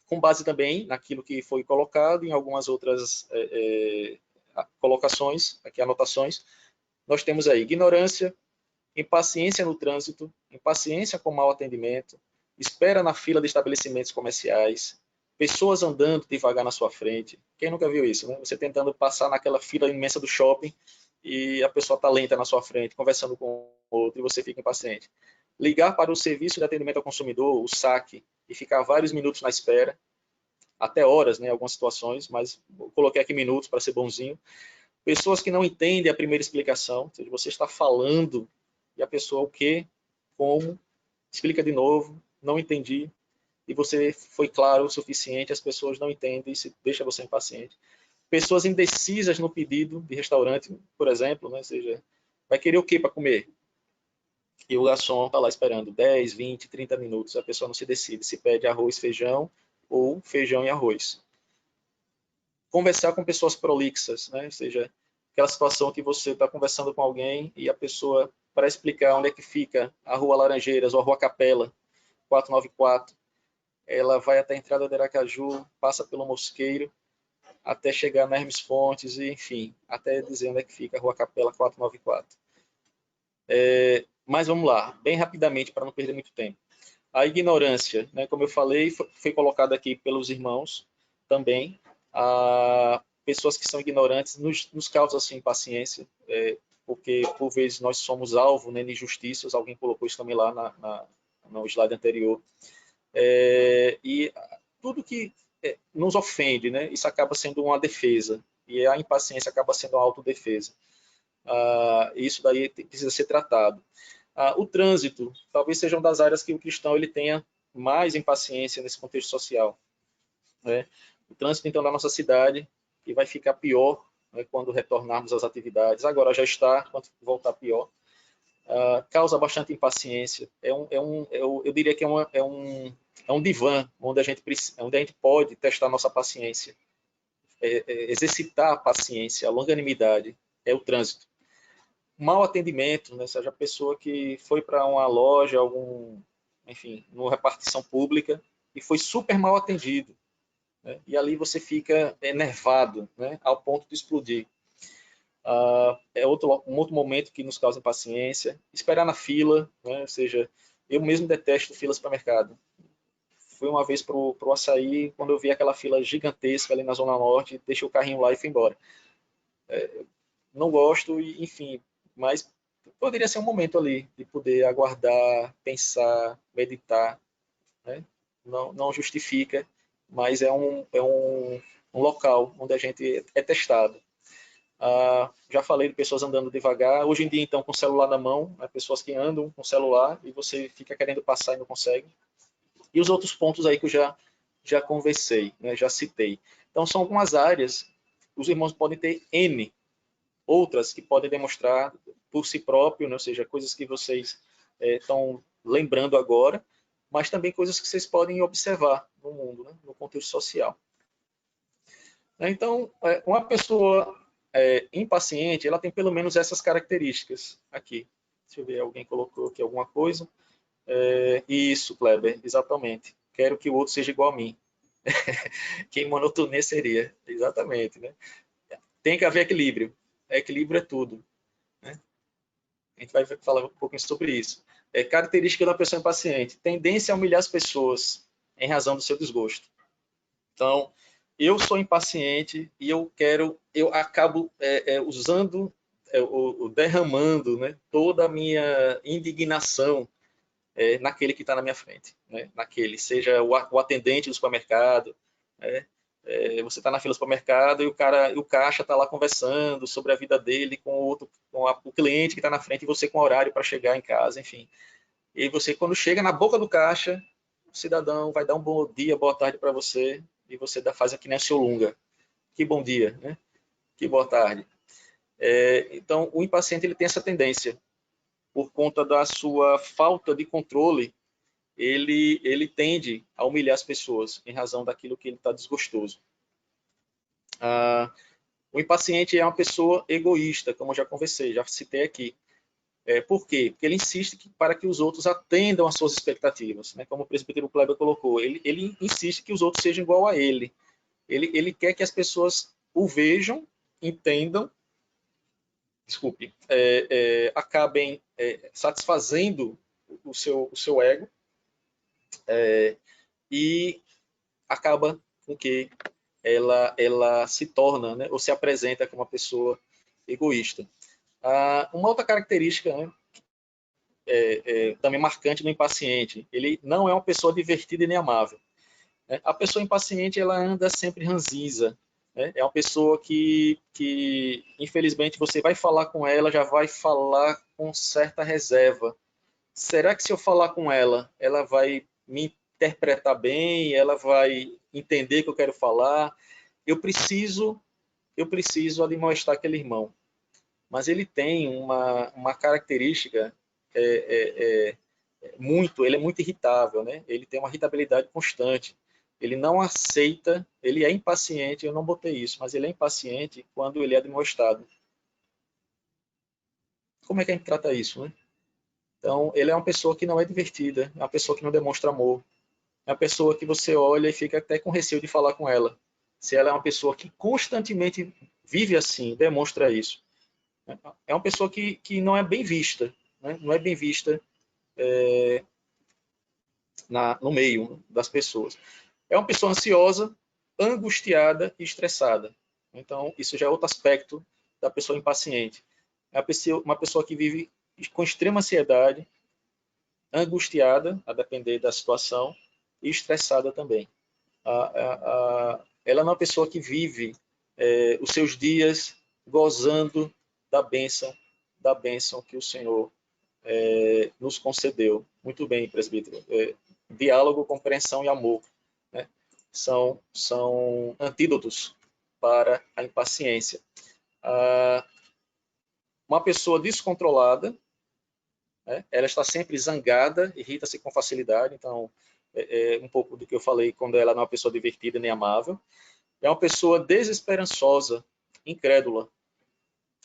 com base também naquilo que foi colocado em algumas outras colocações, aqui anotações. Nós temos aí ignorância, impaciência no trânsito, impaciência com mau atendimento, espera na fila de estabelecimentos comerciais, pessoas andando devagar na sua frente. Quem nunca viu isso, né? Você tentando passar naquela fila imensa do shopping e a pessoa está lenta na sua frente, conversando com outro, e você fica impaciente. Ligar para o serviço de atendimento ao consumidor, o SAC, e ficar vários minutos na espera, até horas, né, em algumas situações, mas eu coloquei aqui minutos para ser bonzinho. Pessoas que não entendem a primeira explicação, ou seja, você está falando e a pessoa o quê, como, explica de novo, não entendi, e você foi claro o suficiente, as pessoas não entendem, isso deixa você impaciente. Pessoas indecisas no pedido de restaurante, por exemplo, né? Ou seja, vai querer o que para comer? E o garçom está lá esperando 10, 20, 30 minutos, a pessoa não se decide se pede arroz, feijão ou feijão e arroz. Conversar com pessoas prolixas, né? Ou seja, aquela situação que você está conversando com alguém e a pessoa, para explicar onde é que fica a Rua Laranjeiras ou a Rua Capela, 494, ela vai até a entrada de Aracaju, passa pelo Mosqueiro, até chegar na Hermes Fontes, e, enfim, até dizer onde é que fica a Rua Capela 494. Mas vamos lá, bem rapidamente, para não perder muito tempo. A ignorância, né, como eu falei, foi colocada aqui pelos irmãos também. Pessoas que são ignorantes nos causam assim, impaciência, porque por vezes nós somos alvo, né, de injustiças. Alguém colocou isso também lá no slide anterior. E tudo que nos ofende, né, isso acaba sendo uma defesa, e a impaciência acaba sendo uma autodefesa. Isso daí precisa ser tratado. O trânsito talvez seja uma das áreas que o cristão ele tenha mais impaciência nesse contexto social, né? O trânsito, então, da nossa cidade, que vai ficar pior, né, quando retornarmos às atividades. Agora já está, quando voltar pior. Causa bastante impaciência. Eu diria que é um divã onde a gente pode testar nossa paciência, exercitar a paciência, a longanimidade, é o trânsito. Mau atendimento, né? Seja a pessoa que foi para uma loja, enfim, numa repartição pública e foi super mal atendido, né? E ali você fica enervado, né? Ao ponto de explodir. Um outro momento que nos causa impaciência. Esperar na fila, né? Ou seja, eu mesmo detesto filas para mercado. Fui uma vez para o açaí, quando eu vi aquela fila gigantesca ali na Zona Norte, deixei o carrinho lá e fui embora. Não gosto, enfim, mas poderia ser um momento ali de poder aguardar, pensar, meditar, né? Não justifica, mas é um local onde a gente é testado. Já falei de pessoas andando devagar. Hoje em dia, então, com o celular na mão, né, pessoas que andam com o celular e você fica querendo passar e não consegue. E os outros pontos aí que eu já conversei, né, já citei. Então, são algumas áreas. Os irmãos podem ter N outras que podem demonstrar por si próprio, né, ou seja, coisas que vocês estão lembrando agora, mas também coisas que vocês podem observar no mundo, né, no contexto social. Então, uma pessoa impaciente, ela tem pelo menos essas características aqui. Deixa eu ver, alguém colocou aqui alguma coisa. Isso, Kleber, exatamente. Quero que o outro seja igual a mim. Quem monotonia seria, exatamente, né? Tem que haver equilíbrio. Equilíbrio é tudo, né? A gente vai falar um pouquinho sobre isso. Característica da pessoa impaciente: tendência a humilhar as pessoas. em razão do seu desgosto. Então, eu sou impaciente e eu acabo usando, derramando, né, toda a minha indignação naquele que está na minha frente, né? Naquele, seja o atendente do supermercado, né? Você está na fila do supermercado e o caixa está lá conversando sobre a vida dele com o cliente que está na frente e você com horário para chegar em casa, enfim. E você, quando chega na boca do caixa, o cidadão vai dar um bom dia, boa tarde para você e você faz aqui nem o seu lunga. Que bom dia, né? Que boa tarde. Então, o impaciente ele tem essa tendência, por conta da sua falta de controle, ele tende a humilhar as pessoas em razão daquilo que ele está desgostoso. O impaciente é uma pessoa egoísta, como eu já conversei, já citei aqui. Por quê? Porque ele insiste para que os outros atendam às suas expectativas, né? Como o presbítero Kleber colocou, ele insiste que os outros sejam igual a ele. Ele quer que as pessoas o vejam, entendam, acabem satisfazendo o seu ego, e acaba com que ela se torna, né, ou se apresenta como uma pessoa egoísta. Uma outra característica, né, também marcante do impaciente, ele não é uma pessoa divertida e nem amável. Né? A pessoa impaciente ela anda sempre ranzinza. Né? É uma pessoa que, infelizmente, você vai falar com ela, já vai falar com certa reserva. Será que se eu falar com ela, ela vai me interpretar bem? Ela vai entender o que eu quero falar? Eu preciso admoestar aquele irmão. Mas ele tem uma característica ele é muito irritável, né? Ele tem uma irritabilidade constante. Ele não aceita, ele é impaciente, eu não botei isso, mas ele é impaciente quando ele é admoestado. Como é que a gente trata isso, né? Então, ele é uma pessoa que não é divertida, é uma pessoa que não demonstra amor, é uma pessoa que você olha e fica até com receio de falar com ela. Se ela é uma pessoa que constantemente vive assim, demonstra isso. É uma pessoa que não é bem vista, né? Não é bem vista no meio das pessoas. É uma pessoa ansiosa, angustiada e estressada. Então, isso já é outro aspecto da pessoa impaciente. É uma pessoa que vive com extrema ansiedade, angustiada, a depender da situação, e estressada também. Ela não é uma pessoa que vive os seus dias gozando da bênção que o Senhor nos concedeu. Muito bem, presbítero. Diálogo, compreensão e amor, né? São antídotos para a impaciência. Uma pessoa descontrolada, né? Ela está sempre zangada, irrita-se com facilidade, então um pouco do que eu falei quando ela não é uma pessoa divertida nem amável. É uma pessoa desesperançosa, incrédula,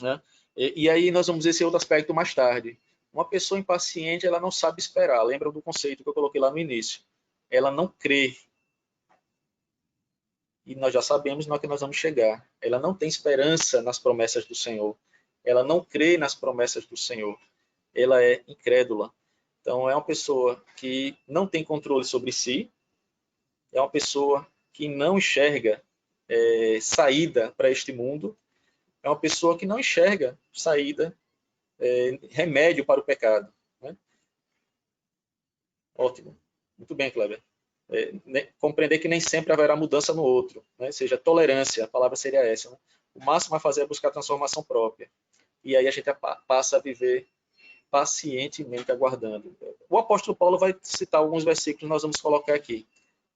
né? E aí nós vamos ver esse outro aspecto mais tarde. Uma pessoa impaciente, ela não sabe esperar. Lembra do conceito que eu coloquei lá no início? Ela não crê. E nós já sabemos no que nós vamos chegar. Ela não tem esperança nas promessas do Senhor. Ela não crê nas promessas do Senhor. Ela é incrédula. Então, é uma pessoa que não tem controle sobre si. É uma pessoa que não enxerga saída para este mundo. É uma pessoa que não enxerga saída, remédio para o pecado. Né? Ótimo. Muito bem, Kleber. Compreender que nem sempre haverá mudança no outro, né? Ou seja, tolerância, a palavra seria essa. Né? O máximo a fazer é buscar transformação própria. E aí a gente passa a viver pacientemente aguardando. O apóstolo Paulo vai citar alguns versículos que nós vamos colocar aqui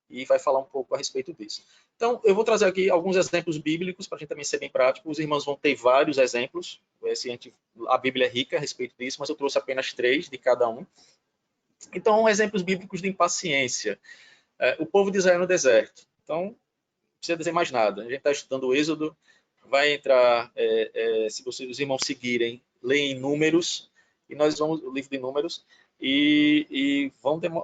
e vai falar um pouco a respeito disso. Então, eu vou trazer aqui alguns exemplos bíblicos para a gente também ser bem prático. Os irmãos vão ter vários exemplos. A Bíblia é rica a respeito disso, mas eu trouxe apenas 3 de cada um. Então, exemplos bíblicos de impaciência. O povo de Israel no deserto. Então, não precisa dizer mais nada. A gente está estudando o Êxodo, vai entrar, se os irmãos seguirem, leem Números, e nós vamos, o livro de Números,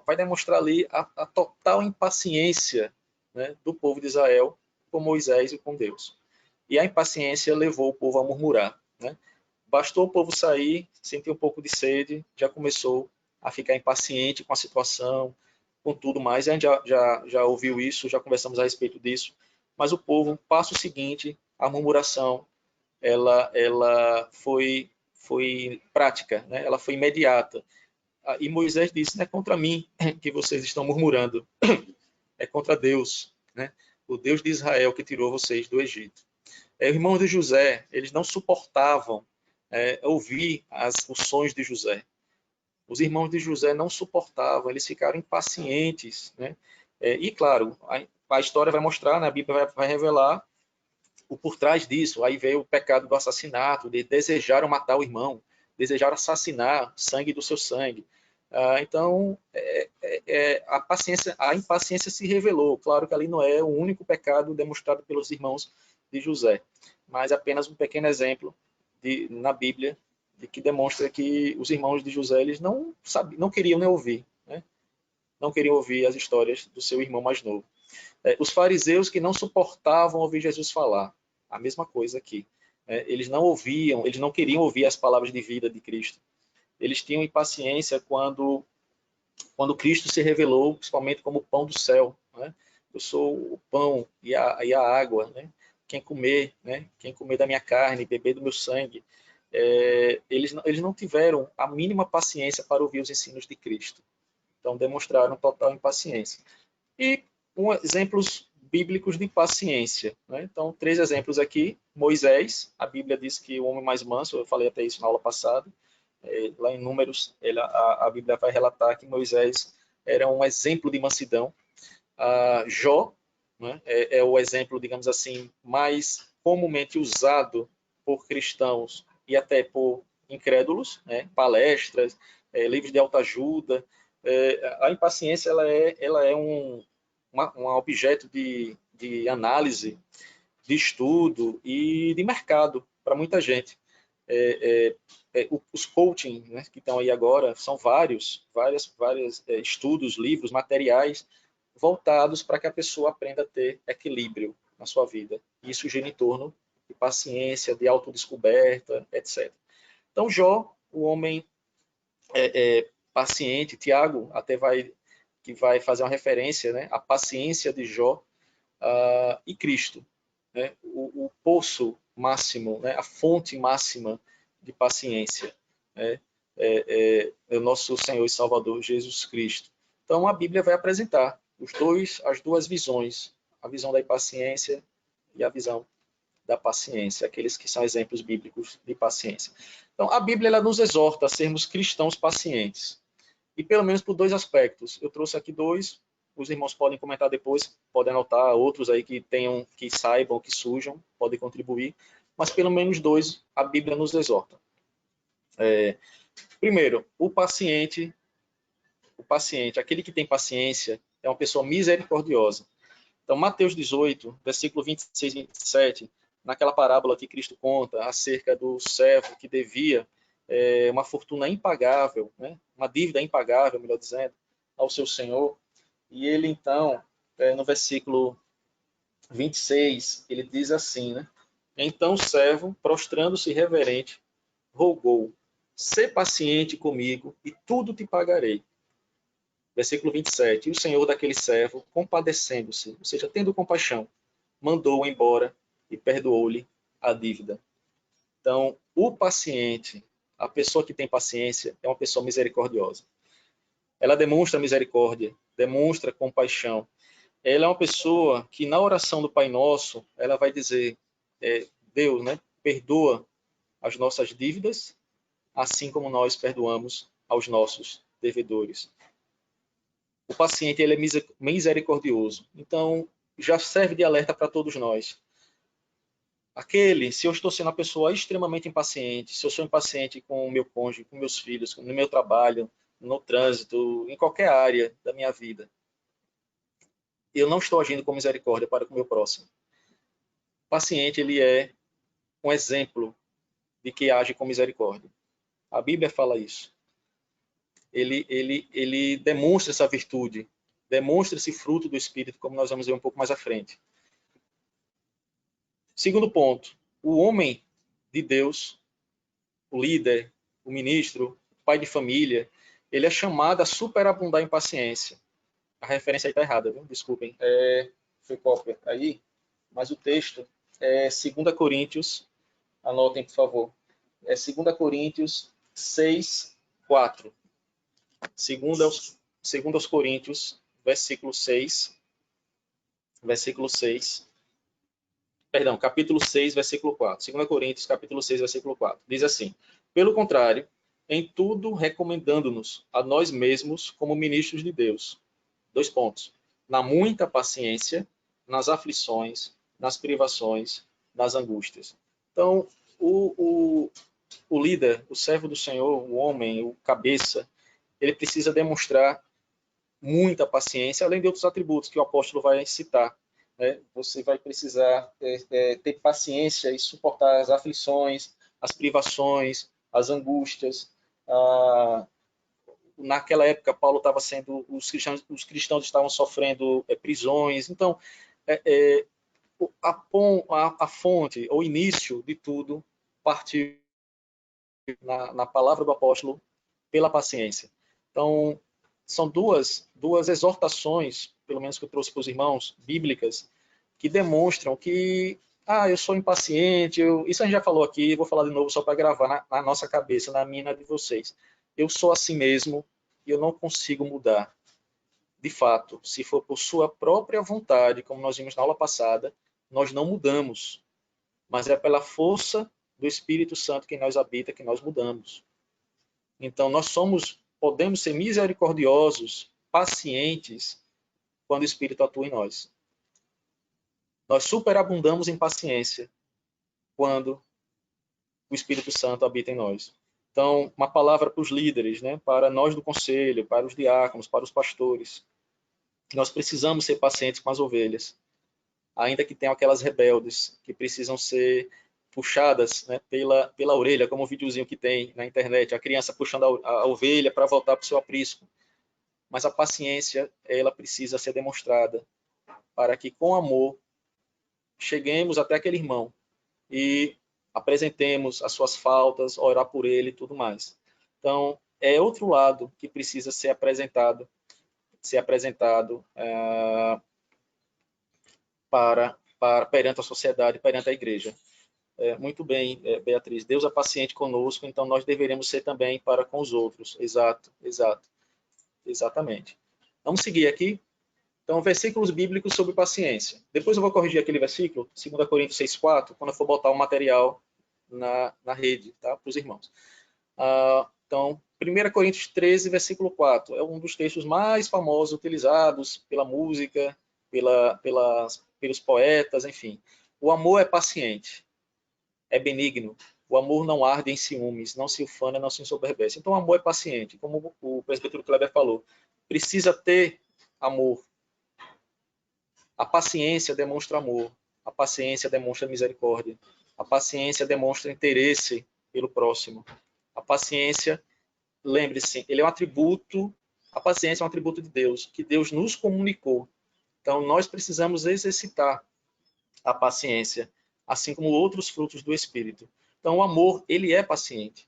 vai demonstrar ali a total impaciência, né, do povo de Israel com Moisés e com Deus. E a impaciência levou o povo a murmurar. Né? Bastou o povo sair, sentir um pouco de sede, já começou a ficar impaciente com a situação, com tudo mais. A gente já ouviu isso, já conversamos a respeito disso. Mas o povo passa o seguinte: a murmuração, ela foi prática, né? Ela foi imediata. E Moisés disse: não é contra mim que vocês estão murmurando, é contra Deus, né? O Deus de Israel que tirou vocês do Egito. Os irmãos de José, eles não suportavam ouvir os sonhos de José. Os irmãos de José não suportavam, eles ficaram impacientes, né? E claro, a história vai mostrar, né? A Bíblia vai revelar o por trás disso. Aí veio o pecado do assassinato, de desejaram matar o irmão, desejaram assassinar sangue do seu sangue. Então, a impaciência se revelou. Claro que ali não é o único pecado demonstrado pelos irmãos de José, mas apenas um pequeno exemplo na Bíblia de que demonstra que os irmãos de José eles não queriam nem ouvir, né? Não queriam ouvir as histórias do seu irmão mais novo. Os fariseus que não suportavam ouvir Jesus falar, a mesma coisa aqui. Eles não ouviam, eles não queriam ouvir as palavras de vida de Cristo. Eles tinham impaciência quando Cristo se revelou, principalmente como o pão do céu, né? Eu sou o pão e a água, né? Quem comer da minha carne, beber do meu sangue, eles não tiveram a mínima paciência para ouvir os ensinos de Cristo. Então demonstraram total impaciência. E exemplos bíblicos de paciência, né? Então 3 exemplos aqui. Moisés, a Bíblia diz que o homem mais manso, eu falei até isso na aula passada, lá em Números, a Bíblia vai relatar que Moisés era um exemplo de mansidão. Jó, né, é o exemplo, digamos assim, mais comumente usado por cristãos e até por incrédulos, né, palestras, livros de autoajuda. A impaciência ela é um objeto de análise, de estudo e de mercado para muita gente. Os coaching, né, que estão aí agora são vários estudos, livros, materiais voltados para que a pessoa aprenda a ter equilíbrio na sua vida. Isso gira em torno de paciência, de autodescoberta, etc. Então, Jó, o homem paciente, Tiago até vai fazer uma referência, né, à paciência de Jó, e Cristo, né, o poço máximo, né, a fonte máxima de paciência, né, é o nosso Senhor e Salvador Jesus Cristo. Então a Bíblia vai apresentar as duas visões, a visão da impaciência e a visão da paciência, aqueles que são exemplos bíblicos de paciência. Então a Bíblia ela nos exorta a sermos cristãos pacientes, e pelo menos por 2 aspectos. Eu trouxe aqui 2, os irmãos podem comentar depois, podem anotar outros aí que saibam, que surjam, podem contribuir, mas pelo menos 2 a Bíblia nos exorta. Primeiro, o paciente, aquele que tem paciência, é uma pessoa misericordiosa. Então, Mateus 18, versículo 26 e 27, naquela parábola que Cristo conta acerca do servo que devia uma fortuna impagável, né? Uma dívida impagável, melhor dizendo, ao seu senhor. E ele, então, no versículo 26, ele diz assim, né? Então o servo, prostrando-se reverente, rogou: sê paciente comigo e tudo te pagarei. Versículo 27. E o senhor daquele servo, compadecendo-se, ou seja, tendo compaixão, mandou-o embora e perdoou-lhe a dívida. Então, o paciente, a pessoa que tem paciência, é uma pessoa misericordiosa. Ela demonstra misericórdia, demonstra compaixão. Ela é uma pessoa que, na oração do Pai Nosso, ela vai dizer, Deus, né, perdoa as nossas dívidas, assim como nós perdoamos aos nossos devedores. O paciente ele é misericordioso. Então, já serve de alerta para todos nós. Se eu estou sendo uma pessoa extremamente impaciente, se eu sou impaciente com o meu cônjuge, com meus filhos, no meu trabalho, no trânsito, em qualquer área da minha vida, eu não estou agindo com misericórdia para com o meu próximo. O paciente ele é um exemplo de que age com misericórdia. A Bíblia fala isso. Ele demonstra essa virtude, demonstra esse fruto do Espírito, como nós vamos ver um pouco mais à frente. Segundo ponto, o homem de Deus, o líder, o ministro, o pai de família, ele é chamado a superabundar em paciência. A referência aí está errada, viu? Desculpem. Foi cópia aí, mas o texto é 2 Coríntios, anotem, por favor. É 2 Coríntios 6, 4. 2 Coríntios, versículo 6, perdão, capítulo 6, versículo 4. 2 Coríntios, capítulo 6, versículo 4. Diz assim: pelo contrário, em tudo recomendando-nos a nós mesmos como ministros de Deus. 2 pontos. Na muita paciência, nas aflições, nas privações, nas angústias. Então, o líder, o servo do Senhor, o homem, o cabeça, ele precisa demonstrar muita paciência, além de outros atributos que o apóstolo vai citar. Né? Você vai precisar ter paciência e suportar as aflições, as privações, as angústias. Naquela época, Paulo estava sendo, os cristãos estavam sofrendo prisões. Então, a fonte, o início de tudo, partiu na palavra do apóstolo pela paciência. Então, são duas exortações, pelo menos que eu trouxe para os irmãos, bíblicas, que demonstram que eu sou impaciente, isso a gente já falou aqui, vou falar de novo só para gravar na nossa cabeça, na minha e na de vocês. Eu sou assim mesmo e eu não consigo mudar. De fato, se for por sua própria vontade, como nós vimos na aula passada, nós não mudamos, mas é pela força do Espírito Santo que nós habita que nós mudamos. Então, podemos ser misericordiosos, pacientes, quando o Espírito atua em nós. Nós superabundamos em paciência quando o Espírito Santo habita em nós. Então, uma palavra para os líderes, né? Para nós do conselho, para os diáconos, para os pastores. Nós precisamos ser pacientes com as ovelhas, ainda que tenham aquelas rebeldes que precisam ser puxadas, né, pela orelha, como o videozinho que tem na internet, a criança puxando a ovelha para voltar para o seu aprisco. Mas a paciência, ela precisa ser demonstrada para que, com amor, cheguemos até aquele irmão e apresentemos as suas faltas, orar por ele e tudo mais. Então, é outro lado que precisa ser apresentado perante a sociedade, perante a igreja. Muito bem, Beatriz. Deus é paciente conosco, então nós deveremos ser também para com os outros. Exatamente. Vamos seguir aqui. Então, versículos bíblicos sobre paciência. Depois eu vou corrigir aquele versículo, 2 Coríntios 6,4, quando eu for botar o material na rede, tá? Para os irmãos. Então, 1 Coríntios 13, versículo 4, é um dos textos mais famosos utilizados pela música, pelos poetas, enfim. O amor é paciente, é benigno. O amor não arde em ciúmes, não se ufana, não se ensoberbece. Então, o amor é paciente, como o presbítero Kleber falou. Precisa ter amor. A paciência demonstra amor. A paciência demonstra misericórdia. A paciência demonstra interesse pelo próximo. A paciência, lembre-se, ele é um atributo, a paciência é um atributo de Deus, que Deus nos comunicou. Então, nós precisamos exercitar a paciência, assim como outros frutos do Espírito. Então, o amor, ele é paciente.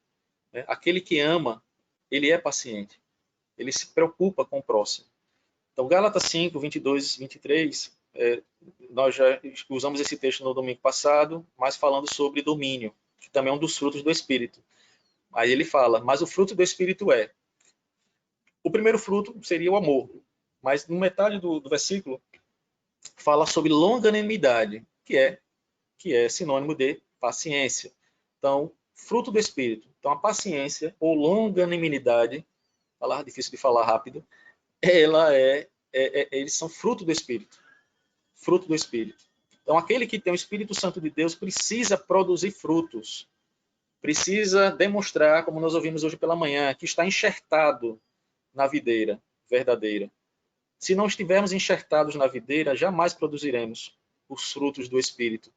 Né? Aquele que ama, ele é paciente. Ele se preocupa com o próximo. Então, Gálatas 5, 22, 23, nós já usamos esse texto no domingo passado, mas falando sobre domínio, que também é um dos frutos do Espírito. Aí ele fala, mas o fruto do Espírito é. O primeiro fruto seria o amor, mas no metade do versículo fala sobre longanimidade, que é sinônimo de paciência. Então, fruto do Espírito. Então, a paciência ou longanimidade, difícil de falar rápido, eles são fruto do Espírito. Fruto do Espírito. Então, aquele que tem o Espírito Santo de Deus precisa produzir frutos. Precisa demonstrar, como nós ouvimos hoje pela manhã, que está enxertado na videira verdadeira. Se não estivermos enxertados na videira, jamais produziremos os frutos do Espírito.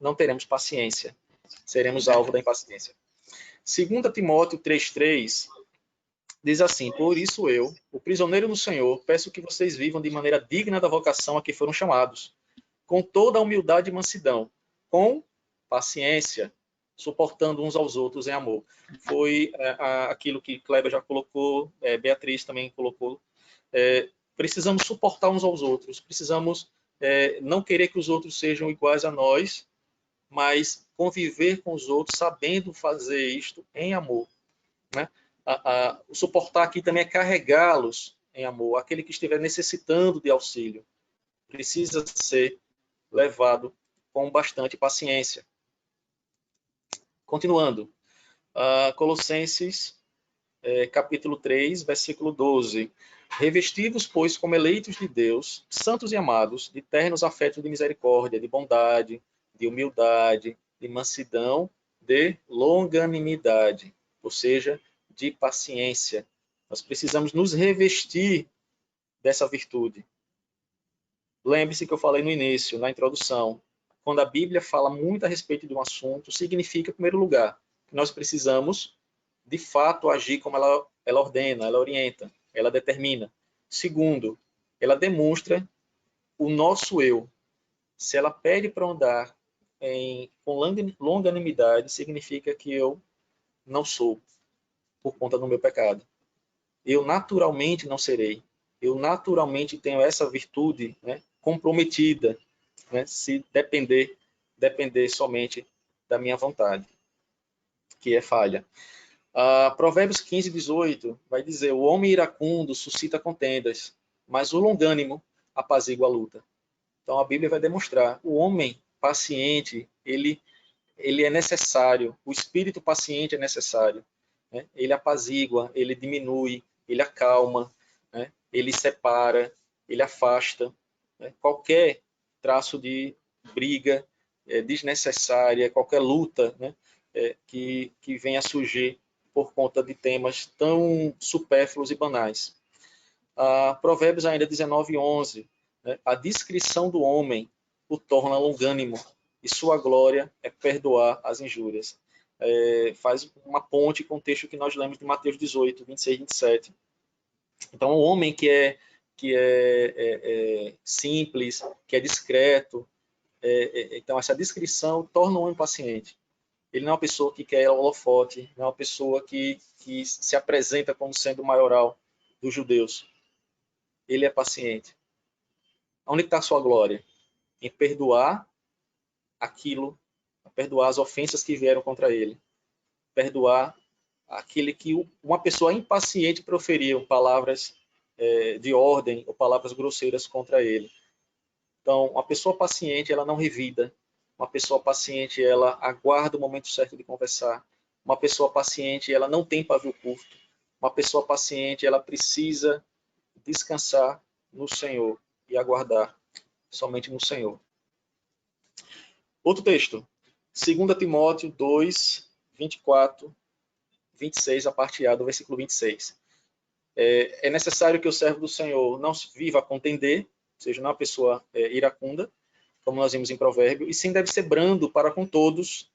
Não teremos paciência. Seremos alvo da impaciência. 2 Timóteo 3,3 diz assim, por isso eu, o prisioneiro no Senhor, peço que vocês vivam de maneira digna da vocação a que foram chamados, com toda a humildade e mansidão, com paciência, suportando uns aos outros em amor. Foi aquilo que Kleber já colocou, Beatriz também colocou. precisamos suportar uns aos outros, precisamos não querer que os outros sejam iguais a nós, mas conviver com os outros sabendo fazer isto em amor, né? O suportar aqui também é carregá-los em amor. Aquele que estiver necessitando de auxílio precisa ser levado com bastante paciência. Continuando, Colossenses capítulo 3, versículo 12. Revestivos, pois, como eleitos de Deus, santos e amados, de ternos afetos de misericórdia, de bondade, de humildade, de mansidão, de longanimidade, ou seja, de paciência. Nós precisamos nos revestir dessa virtude. Lembre-se que eu falei no início, na introdução, quando a Bíblia fala muito a respeito de um assunto, significa, em primeiro lugar, que nós precisamos, de fato, agir como ela ordena, ela orienta, ela determina. Segundo, ela demonstra o nosso eu. Se ela pede para andar com longanimidade, significa que eu não sou, por conta do meu pecado. Eu naturalmente não serei. Eu naturalmente tenho essa virtude, né, comprometida, né, se depender somente da minha vontade, que é falha. Provérbios 15, 18 vai dizer: o homem iracundo suscita contendas, mas o longânimo apazigua a luta. Então a Bíblia vai demonstrar: o homem paciente, ele é necessário, o espírito paciente é necessário, né? Ele apazigua, ele diminui, ele acalma, né? Ele separa, ele afasta, né? Qualquer traço de briga desnecessária, qualquer luta, né? que venha a surgir por conta de temas tão supérfluos e banais. Provérbios ainda 19, 11, né? A discrição do homem o torna longânimo, e sua glória é perdoar as injúrias. Faz uma ponte com o texto que nós lemos de Mateus 18, 26 e 27. Então, o homem que é simples, que é discreto, então essa discrição torna o homem paciente. Ele não é uma pessoa que quer holofote, não é uma pessoa que se apresenta como sendo o maioral dos judeus. Ele é paciente. Onde está a sua glória? Em perdoar perdoar as ofensas que vieram contra ele, perdoar aquele que uma pessoa impaciente proferiu palavras de ordem ou palavras grosseiras contra ele. Então, uma pessoa paciente, ela não revida. Uma pessoa paciente, ela aguarda o momento certo de conversar. Uma pessoa paciente, ela não tem pavio curto. Uma pessoa paciente, ela precisa descansar no Senhor e aguardar somente no Senhor. Outro texto, 2 Timóteo 2, 24, 26, a parte A do versículo 26. É necessário que o servo do Senhor não viva a contender, ou seja, não é uma pessoa iracunda, como nós vimos em Provérbio, e sim deve ser brando para com todos.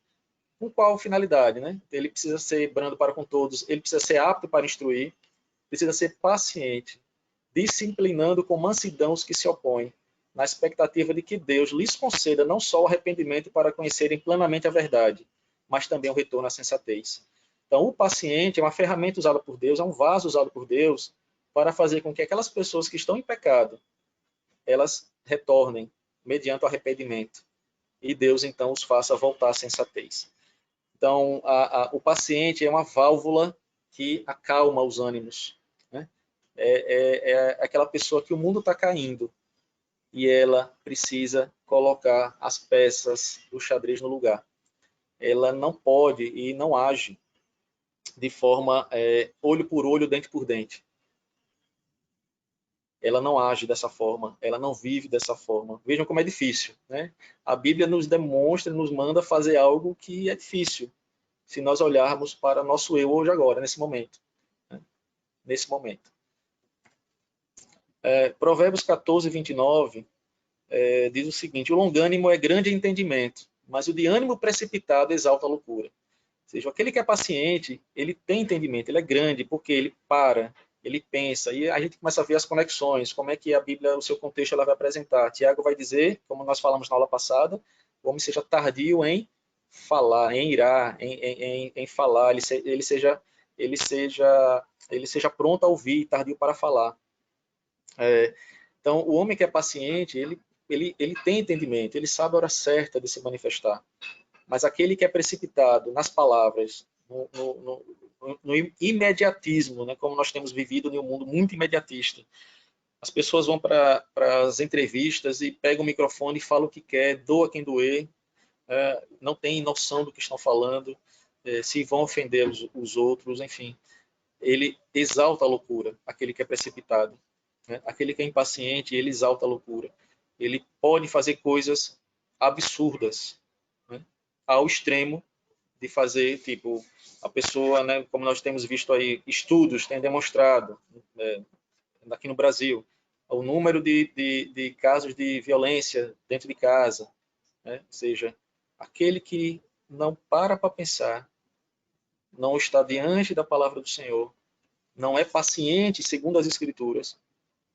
Com qual finalidade, né? Ele precisa ser brando para com todos, ele precisa ser apto para instruir, precisa ser paciente, disciplinando com mansidão os que se opõem, na expectativa de que Deus lhes conceda não só o arrependimento para conhecerem plenamente a verdade, mas também o retorno à sensatez. Então, o paciente é uma ferramenta usada por Deus, é um vaso usado por Deus para fazer com que aquelas pessoas que estão em pecado, elas retornem mediante o arrependimento. E Deus, então, os faça voltar à sensatez. Então, o paciente é uma válvula que acalma os ânimos, né? É aquela pessoa que o mundo está caindo e ela precisa colocar as peças do xadrez no lugar. Ela não pode e não age de forma olho por olho, dente por dente. Ela não age dessa forma, ela não vive dessa forma. Vejam como é difícil, né? A Bíblia nos demonstra, nos manda fazer algo que é difícil, se nós olharmos para nosso eu hoje agora, nesse momento. Né? Nesse momento. Provérbios 14, 29 diz o seguinte: o longânimo é grande entendimento, mas o de ânimo precipitado exalta a loucura. Ou seja, aquele que é paciente, ele tem entendimento, ele é grande, porque ele para, ele pensa, e a gente começa a ver as conexões, como é que a Bíblia, o seu contexto, ela vai apresentar. Tiago vai dizer, como nós falamos na aula passada, o homem seja tardio em falar, em irar, em falar, ele seja pronto a ouvir, tardio para falar. Então, o homem que é paciente, ele tem entendimento, ele sabe a hora certa de se manifestar. Mas aquele que é precipitado nas palavras, no imediatismo, né, como nós temos vivido em um mundo muito imediatista, as pessoas vão para as entrevistas e pegam o microfone e falam o que quer, doa quem doer, não tem noção do que estão falando, se vão ofender os outros, enfim. Ele exalta a loucura, aquele que é precipitado. Né? Aquele que é impaciente, ele exalta a loucura. Ele pode fazer coisas absurdas, né? Ao extremo de fazer, tipo, a pessoa, né, como nós temos visto aí, estudos têm demonstrado, aqui no Brasil, o número de casos de violência dentro de casa, né? Ou seja, aquele que não para pensar, não está diante da palavra do Senhor, não é paciente segundo as Escrituras,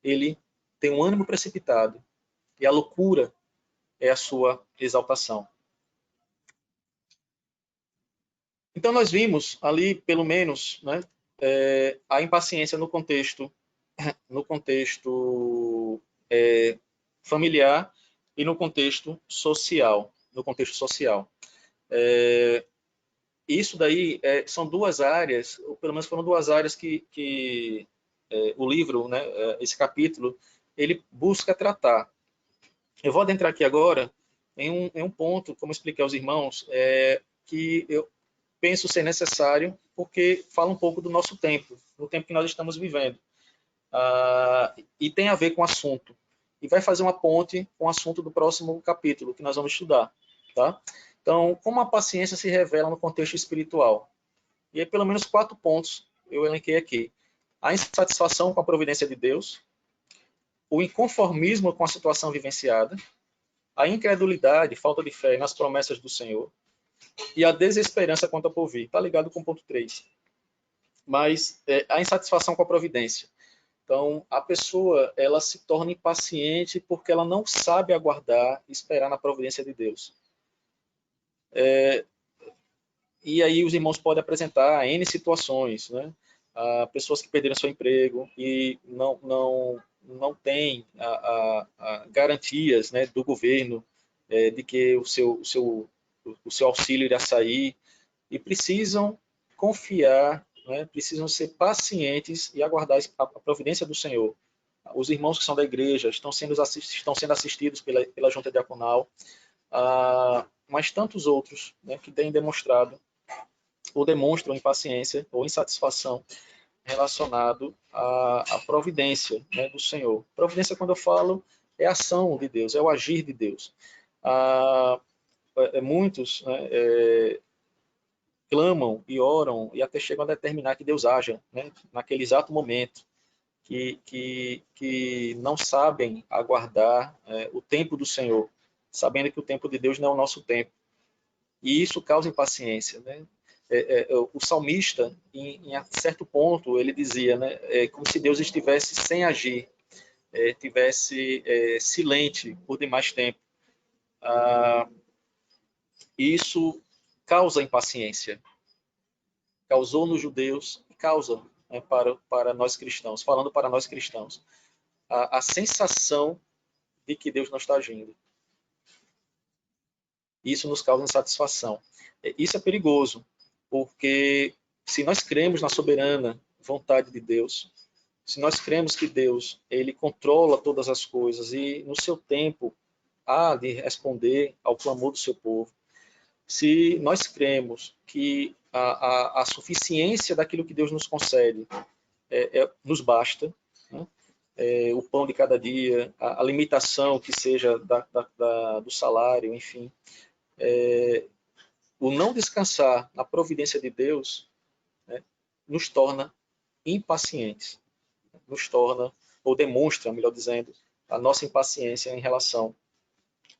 ele tem um ânimo precipitado e a loucura é a sua exaltação. Então nós vimos ali, pelo menos, né, a impaciência no contexto familiar e no contexto social. Isso daí são duas áreas, ou pelo menos foram duas áreas que o livro, né, esse capítulo, ele busca tratar. Eu vou adentrar aqui agora em um ponto, como expliquei aos irmãos, que eu penso ser necessário, porque fala um pouco do nosso tempo, do tempo que nós estamos vivendo. E tem a ver com o assunto. E vai fazer uma ponte com o assunto do próximo capítulo que nós vamos estudar. Tá? Então, como a paciência se revela no contexto espiritual? E aí, pelo menos 4 pontos eu elenquei aqui. A insatisfação com a providência de Deus, o inconformismo com a situação vivenciada, a incredulidade, falta de fé nas promessas do Senhor e a desesperança quanto ao porvir. Está ligado com o ponto 3. Mas a insatisfação com a providência. Então, a pessoa ela se torna impaciente porque ela não sabe aguardar e esperar na providência de Deus. E aí os irmãos podem apresentar N situações, né? Pessoas que perderam seu emprego e não têm a garantias, né, do governo de que o seu auxílio irá sair e precisam confiar, né, precisam ser pacientes e aguardar a providência do Senhor. Os irmãos que são da igreja estão sendo assistidos pela junta diaconal, mas tantos outros, né, que têm demonstrado ou demonstram impaciência ou insatisfação relacionado à providência, né, do Senhor. Providência, quando eu falo, é a ação de Deus, é o agir de Deus. Muitos, né, clamam e oram e até chegam a determinar que Deus haja, né, naquele exato momento, que não sabem aguardar o tempo do Senhor, sabendo que o tempo de Deus não é o nosso tempo. E isso causa impaciência, né? O salmista, em certo ponto, ele dizia, né, como se Deus estivesse sem agir, tivesse silente por demais tempo. Isso causa impaciência. Causou nos judeus e causa, né, para nós cristãos, falando para nós cristãos, a sensação de que Deus não está agindo. Isso nos causa insatisfação. Isso é perigoso, porque se nós cremos na soberana vontade de Deus, se nós cremos que Deus ele controla todas as coisas e no seu tempo há de responder ao clamor do seu povo, se nós cremos que a suficiência daquilo que Deus nos concede nos basta, né? O pão de cada dia, a limitação que seja do salário, enfim, o não descansar na providência de Deus, né, nos torna impacientes, nos torna, ou demonstra, melhor dizendo, a nossa impaciência em relação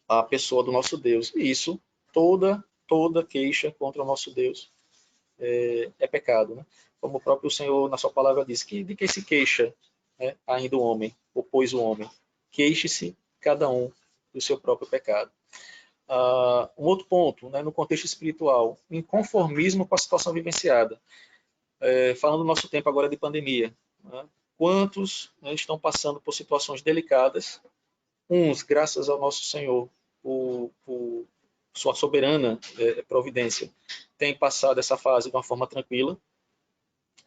à pessoa do nosso Deus. E isso, toda queixa contra o nosso Deus é pecado, né? Como o próprio Senhor, na sua palavra, diz, de que se queixa, né, ainda o homem, ou pois o homem? Queixe-se cada um do seu próprio pecado. Um outro ponto, né, no contexto espiritual, inconformismo com a situação vivenciada. Falando do nosso tempo agora de pandemia, né? quantos, né, estão passando por situações delicadas. Uns, graças ao nosso Senhor, por sua soberana providência, têm passado essa fase de uma forma tranquila.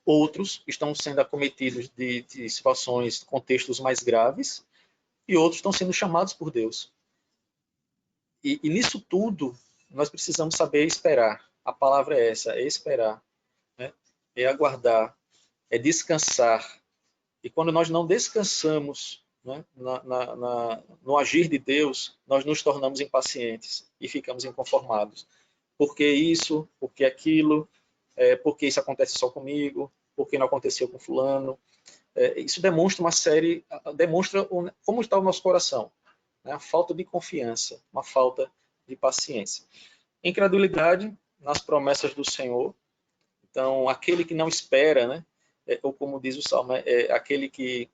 Outros estão sendo acometidos de situações, contextos mais graves, e outros estão sendo chamados por Deus. E nisso tudo, nós precisamos saber esperar. A palavra é essa, é esperar, né? É aguardar, é descansar. E quando nós não descansamos, né, no agir de Deus, nós nos tornamos impacientes e ficamos inconformados. Por que isso? Por que aquilo? Por que isso acontece só comigo? Por que não aconteceu com fulano? Isso demonstra demonstra como está o nosso coração, né? A falta de confiança, uma falta de paciência. Incredulidade nas promessas do Senhor. Então, aquele que não espera, né? Ou como diz o Salmo, aquele que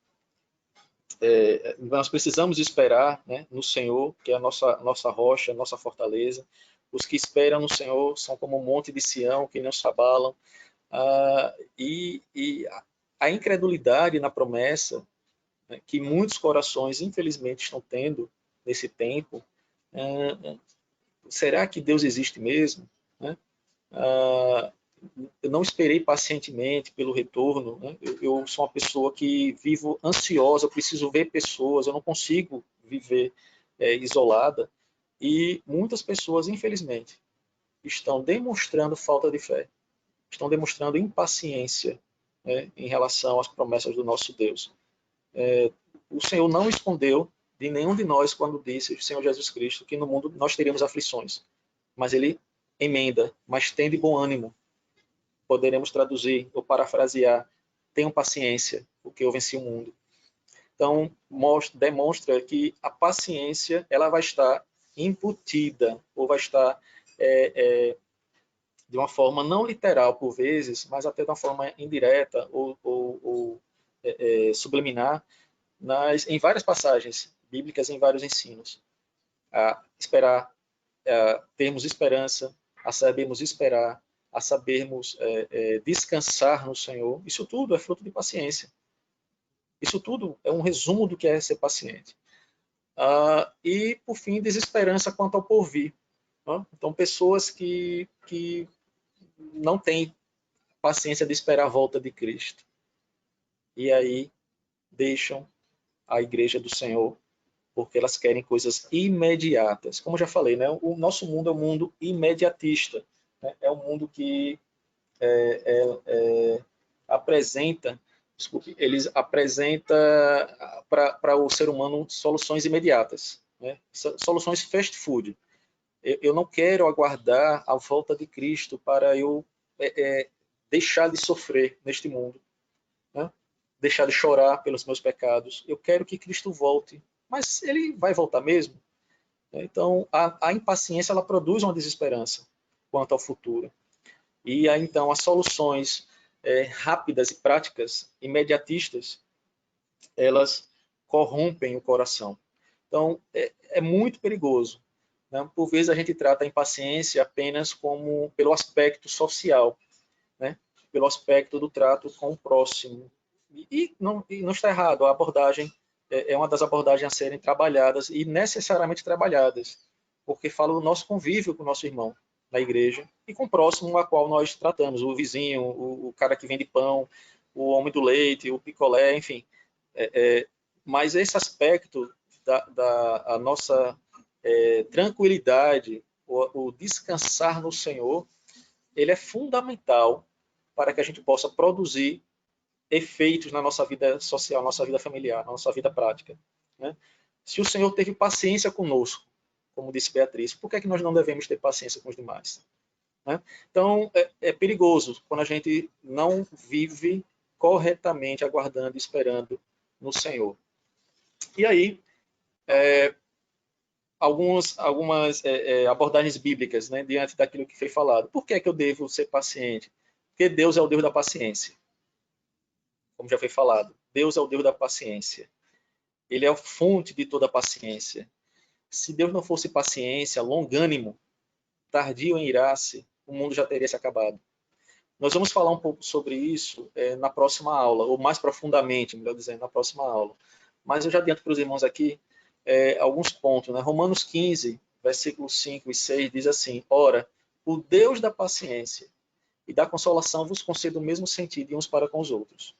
nós precisamos esperar, né, no Senhor, que é a nossa rocha, a nossa fortaleza. Os que esperam no Senhor são como um monte de Sião, que não se abalam. E a incredulidade na promessa, né, que muitos corações, infelizmente, estão tendo nesse tempo. Será que Deus existe mesmo? Né? Eu não esperei pacientemente pelo retorno. Né? Eu sou uma pessoa que vivo ansiosa, eu preciso ver pessoas, eu não consigo viver isolada. E muitas pessoas, infelizmente, estão demonstrando falta de fé, estão demonstrando impaciência, né, em relação às promessas do nosso Deus. O Senhor não escondeu de nenhum de nós quando disse, o Senhor Jesus Cristo, que no mundo nós teríamos aflições. Mas ele emenda, mas tende bom ânimo. Poderemos traduzir ou parafrasear, tenham paciência, porque eu venci o mundo. Então, demonstra que a paciência ela vai estar embutida, ou vai estar de uma forma não literal por vezes, mas até de uma forma indireta ou subliminar, em várias passagens bíblicas, em vários ensinos. A esperar, termos esperança, a sabermos esperar, a sabermos descansar no Senhor, isso tudo é fruto de paciência. Isso tudo é um resumo do que é ser paciente. E, por fim, desesperança quanto ao porvir. Então, pessoas que não têm paciência de esperar a volta de Cristo. E aí deixam a igreja do Senhor, porque elas querem coisas imediatas. Como eu já falei, né? O nosso mundo é um mundo imediatista. Né? É um mundo que apresenta, eles apresentam para o ser humano soluções imediatas, né? Soluções fast food. Eu não quero aguardar a volta de Cristo para eu deixar de sofrer neste mundo, né? Deixar de chorar pelos meus pecados. Eu quero que Cristo volte, mas ele vai voltar mesmo? Então, a impaciência ela produz uma desesperança quanto ao futuro. E aí, então, as soluções rápidas e práticas, imediatistas, elas corrompem o coração. Então, é muito perigoso. Né? Por vezes a gente trata a impaciência apenas como pelo aspecto social, né? Pelo aspecto do trato com o próximo. E não está errado, a abordagem é uma das abordagens a serem trabalhadas e necessariamente trabalhadas, porque fala do nosso convívio com o nosso irmão na igreja e com o próximo a qual nós tratamos, o vizinho, o cara que vende pão, o homem do leite, o picolé, enfim. Mas esse aspecto da nossa tranquilidade, o descansar no Senhor, ele é fundamental para que a gente possa produzir efeitos na nossa vida social, na nossa vida familiar, na nossa vida prática. Né? Se o Senhor teve paciência conosco, como disse Beatriz, por que nós não devemos ter paciência com os demais? Né? Então, é perigoso quando a gente não vive corretamente aguardando e esperando no Senhor. E aí, algumas abordagens bíblicas, né, diante daquilo que foi falado. Por que eu devo ser paciente? Porque Deus é o Deus da paciência. Como já foi falado, Deus é o Deus da paciência. Ele é a fonte de toda paciência. Se Deus não fosse paciência, longânimo, tardio em irar-se, o mundo já teria se acabado. Nós vamos falar um pouco sobre isso na próxima aula, ou mais profundamente, melhor dizendo, na próxima aula. Mas eu já adianto para os irmãos aqui alguns pontos. Né? Romanos 15, versículos 5 e 6 diz assim: Ora, o Deus da paciência e da consolação vos conceda o mesmo sentido uns para com os outros,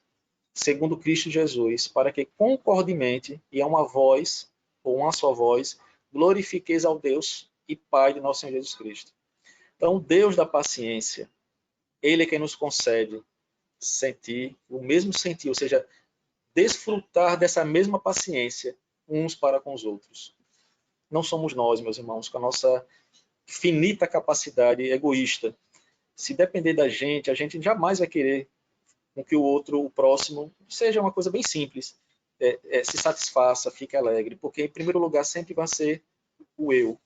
segundo Cristo Jesus, para que concordemente e a uma voz, ou uma só voz, glorifiqueis ao Deus e Pai de nosso Senhor Jesus Cristo. Então, o Deus da paciência, Ele é quem nos concede sentir o mesmo sentir, ou seja, desfrutar dessa mesma paciência uns para com os outros. Não somos nós, meus irmãos, com a nossa finita capacidade egoísta. Se depender da gente, a gente jamais vai querer com que o outro, o próximo, seja uma coisa bem simples, se satisfaça, fique alegre, porque em primeiro lugar sempre vai ser o eu,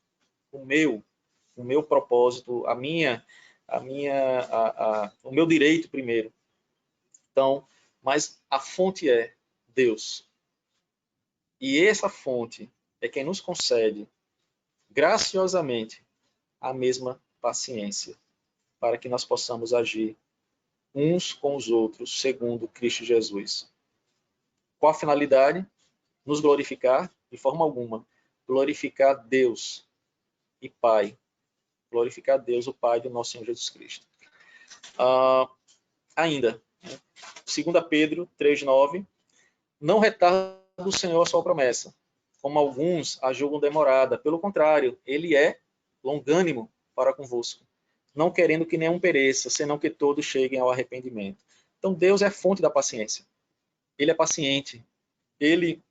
o meu propósito, o meu direito primeiro. Então, mas a fonte é Deus. E essa fonte é quem nos concede graciosamente a mesma paciência, para que nós possamos agir uns com os outros segundo Cristo Jesus. Qual a finalidade? Nos glorificar? De forma alguma. Glorificar Deus e Pai. Glorificar Deus, o Pai do nosso Senhor Jesus Cristo. Ainda, 2 Pedro 3,9, não retarda o Senhor a sua promessa, como alguns a julgam demorada. Pelo contrário, ele é longânimo para convosco, não querendo que nenhum pereça, senão que todos cheguem ao arrependimento. Então Deus é a fonte da paciência. Ele é paciente. Ele,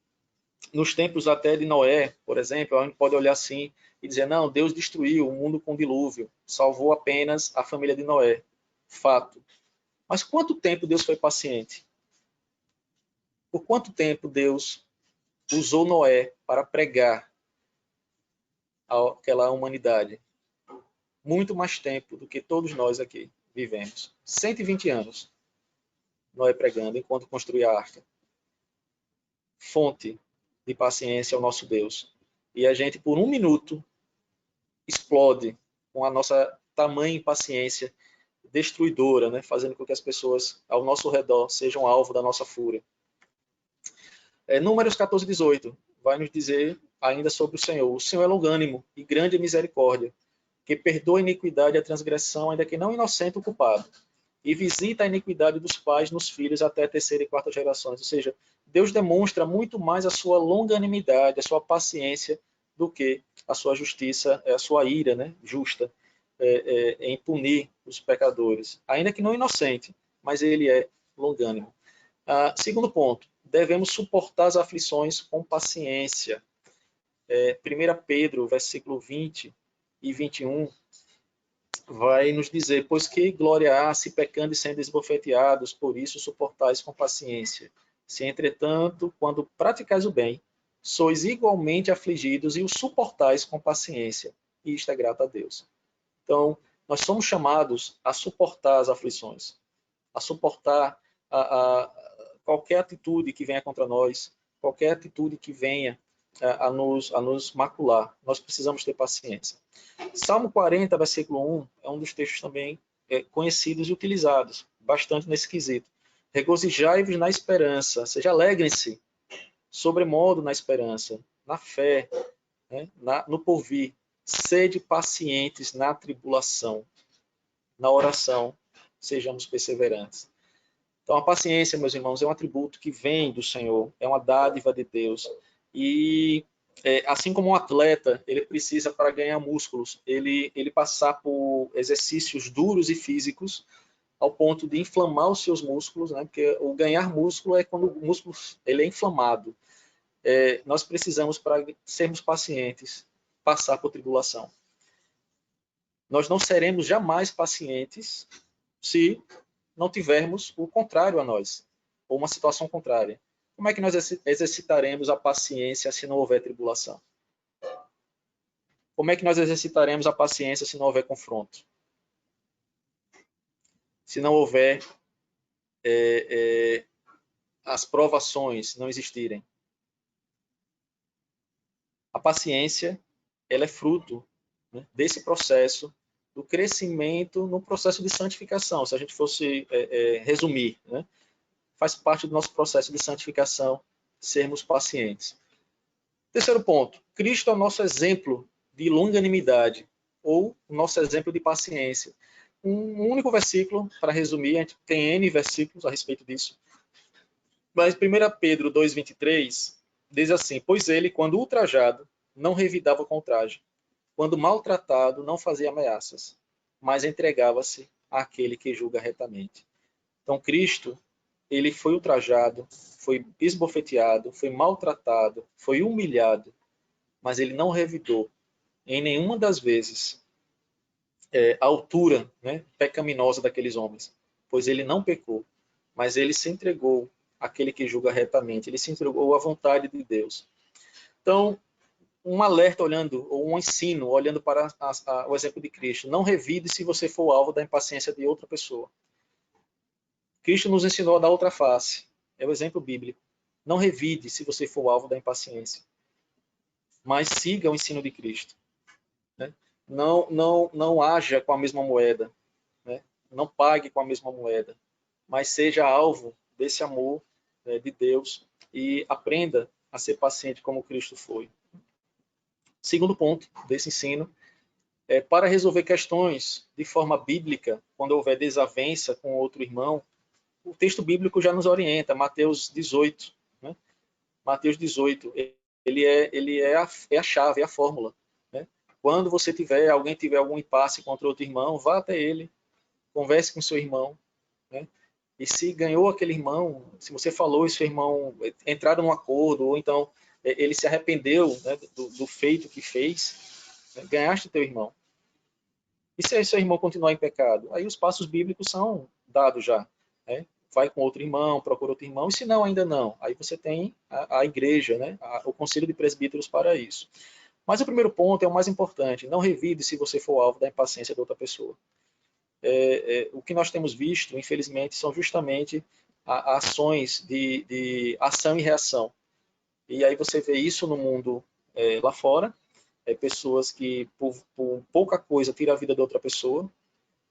nos tempos até de Noé, por exemplo, a gente pode olhar assim e dizer, não, Deus destruiu o mundo com dilúvio, salvou apenas a família de Noé. Fato. Mas quanto tempo Deus foi paciente? Por quanto tempo Deus usou Noé para pregar àquela humanidade? Muito mais tempo do que todos nós aqui vivemos. 120 anos Noé pregando enquanto construía a arca. Fonte de paciência ao nosso Deus. E a gente, por um minuto, explode com a nossa tamanha impaciência destruidora, né? Fazendo com que as pessoas ao nosso redor sejam alvo da nossa fúria. Números 14, 18 vai nos dizer ainda sobre o Senhor. O Senhor é longânimo e grande em misericórdia, que perdoa a iniquidade e a transgressão, ainda que não inocente o culpado, e visita a iniquidade dos pais nos filhos até a terceira e quarta gerações. Ou seja, Deus demonstra muito mais a sua longanimidade, a sua paciência, do que a sua justiça, a sua ira, né, justa, em punir os pecadores. Ainda que não inocente, mas ele é longânimo. Segundo ponto, devemos suportar as aflições com paciência. 1 Pedro, versículo 20 e 21, vai nos dizer, pois que glória há se pecando e sendo esbofeteados, por isso suportais com paciência. Se, entretanto, quando praticais o bem, sois igualmente afligidos e o suportais com paciência, e isto é grato a Deus. Então, nós somos chamados a suportar as aflições, a suportar qualquer atitude que venha contra nós, qualquer atitude que venha a nos macular. Nós precisamos ter paciência. Salmo 40, versículo 1, é um dos textos também conhecidos e utilizados, bastante nesse quesito. Regozijai-vos na esperança, seja alegrem-se, sobremodo na esperança, na fé, né, no porvir. Sede pacientes na tribulação, na oração, sejamos perseverantes. Então, a paciência, meus irmãos, é um atributo que vem do Senhor, é uma dádiva de Deus. E assim como um atleta, ele precisa, para ganhar músculos, ele passar por exercícios duros e físicos, ao ponto de inflamar os seus músculos, né? Porque o ganhar músculo é quando o músculo ele é inflamado. Nós precisamos, para sermos pacientes, passar por tribulação. Nós não seremos jamais pacientes se não tivermos o contrário a nós, ou uma situação contrária. Como é que nós exercitaremos a paciência se não houver tribulação? Como é que nós exercitaremos a paciência se não houver confronto? Se não houver as provações não existirem? A paciência, ela é fruto, né, desse processo do crescimento no processo de santificação, se a gente fosse resumir, né? Faz parte do nosso processo de santificação sermos pacientes. Terceiro ponto, Cristo é o nosso exemplo de longanimidade, ou o nosso exemplo de paciência. Um único versículo, para resumir, a gente tem N versículos a respeito disso. Mas 1 Pedro 2,23 diz assim: pois ele, quando ultrajado, não revidava com ultraje. Quando maltratado, não fazia ameaças, mas entregava-se àquele que julga retamente. Então, Cristo, ele foi ultrajado, foi esbofeteado, foi maltratado, foi humilhado, mas ele não revidou em nenhuma das vezes a altura, né, pecaminosa daqueles homens, pois ele não pecou, mas ele se entregou àquele que julga retamente, ele se entregou à vontade de Deus. Então, um alerta olhando, ou um ensino olhando para o exemplo de Cristo: não revide se você for alvo da impaciência de outra pessoa. Cristo nos ensinou a dar outra face, é o exemplo bíblico. Não revide se você for alvo da impaciência, mas siga o ensino de Cristo. Né? Não haja com a mesma moeda, né? Não pague com a mesma moeda, mas seja alvo desse amor, né, de Deus, e aprenda a ser paciente como Cristo foi. Segundo ponto desse ensino, para resolver questões de forma bíblica, quando houver desavença com outro irmão, o texto bíblico já nos orienta, Mateus 18. Né? Mateus 18, ele é a chave, é a fórmula. Né? Quando você alguém tiver algum impasse contra outro irmão, vá até ele, converse com seu irmão. Né? E se ganhou aquele irmão, se você falou e seu irmão entraram num acordo, ou então ele se arrependeu, né, do feito que fez, né, ganhaste teu irmão. E se seu irmão continuar em pecado? Aí os passos bíblicos são dados já. Né? Vai com outro irmão, procura outro irmão, e se não, ainda não. Aí você tem a igreja, né? O conselho de presbíteros para isso. Mas o primeiro ponto é o mais importante: não revide se você for alvo da impaciência de outra pessoa. O que nós temos visto, infelizmente, são justamente ações de ação e reação. E aí você vê isso no mundo lá fora, pessoas que por pouca coisa tiram a vida de outra pessoa,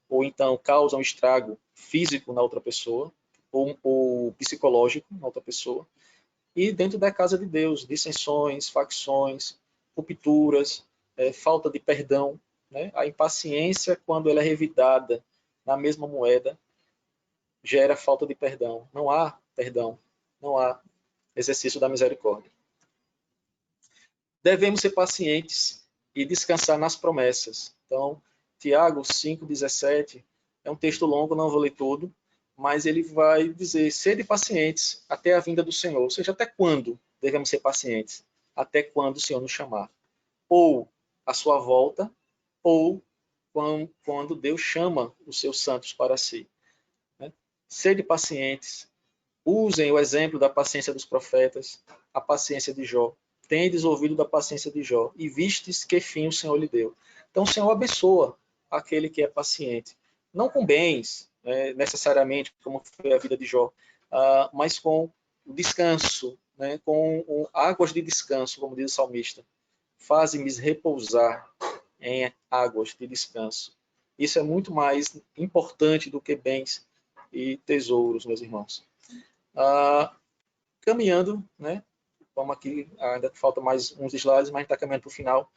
ou então causam estrago físico na outra pessoa, ou psicológico na outra pessoa. E dentro da casa de Deus, dissensões, facções, rupturas, falta de perdão. Né? A impaciência, quando ela é revidada na mesma moeda, gera falta de perdão. Não há perdão, não há exercício da misericórdia. Devemos ser pacientes e descansar nas promessas. Então, Tiago 5,17 é um texto longo, não vou ler todo, mas ele vai dizer: sede pacientes até a vinda do Senhor. Ou seja, até quando devemos ser pacientes? Até quando o Senhor nos chamar. Ou a sua volta, ou quando Deus chama os seus santos para si. Né? Sede pacientes. Usem o exemplo da paciência dos profetas, a paciência de Jó. Tendes ouvido da paciência de Jó, e vistes que fim o Senhor lhe deu. Então o Senhor abençoa aquele que é paciente. Não com bens, necessariamente, como foi a vida de Jó, mas com o descanso, né, com águas de descanso, como diz o salmista. Faze-me repousar em águas de descanso. Isso é muito mais importante do que bens e tesouros, meus irmãos. Caminhando, né? Vamos aqui, ainda falta mais uns slides, mas está caminhando para o final.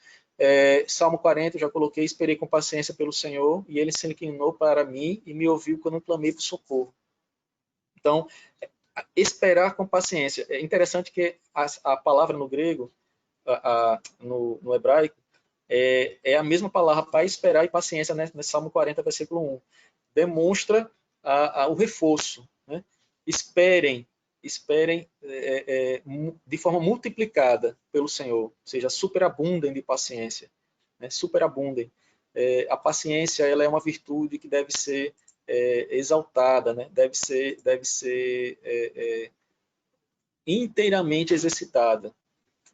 Salmo 40, eu já coloquei: esperei com paciência pelo Senhor, e ele se inclinou para mim e me ouviu quando eu clamei por socorro. Então, esperar com paciência. É interessante que a palavra no grego, no hebraico, é a mesma palavra para esperar e paciência, né? No Salmo 40, versículo 1. Demonstra o reforço. Né? Esperem de forma multiplicada pelo Senhor, ou seja, superabundem de paciência, né? Superabundem. A paciência, ela é uma virtude que deve ser exaltada, né? Deve ser inteiramente exercitada.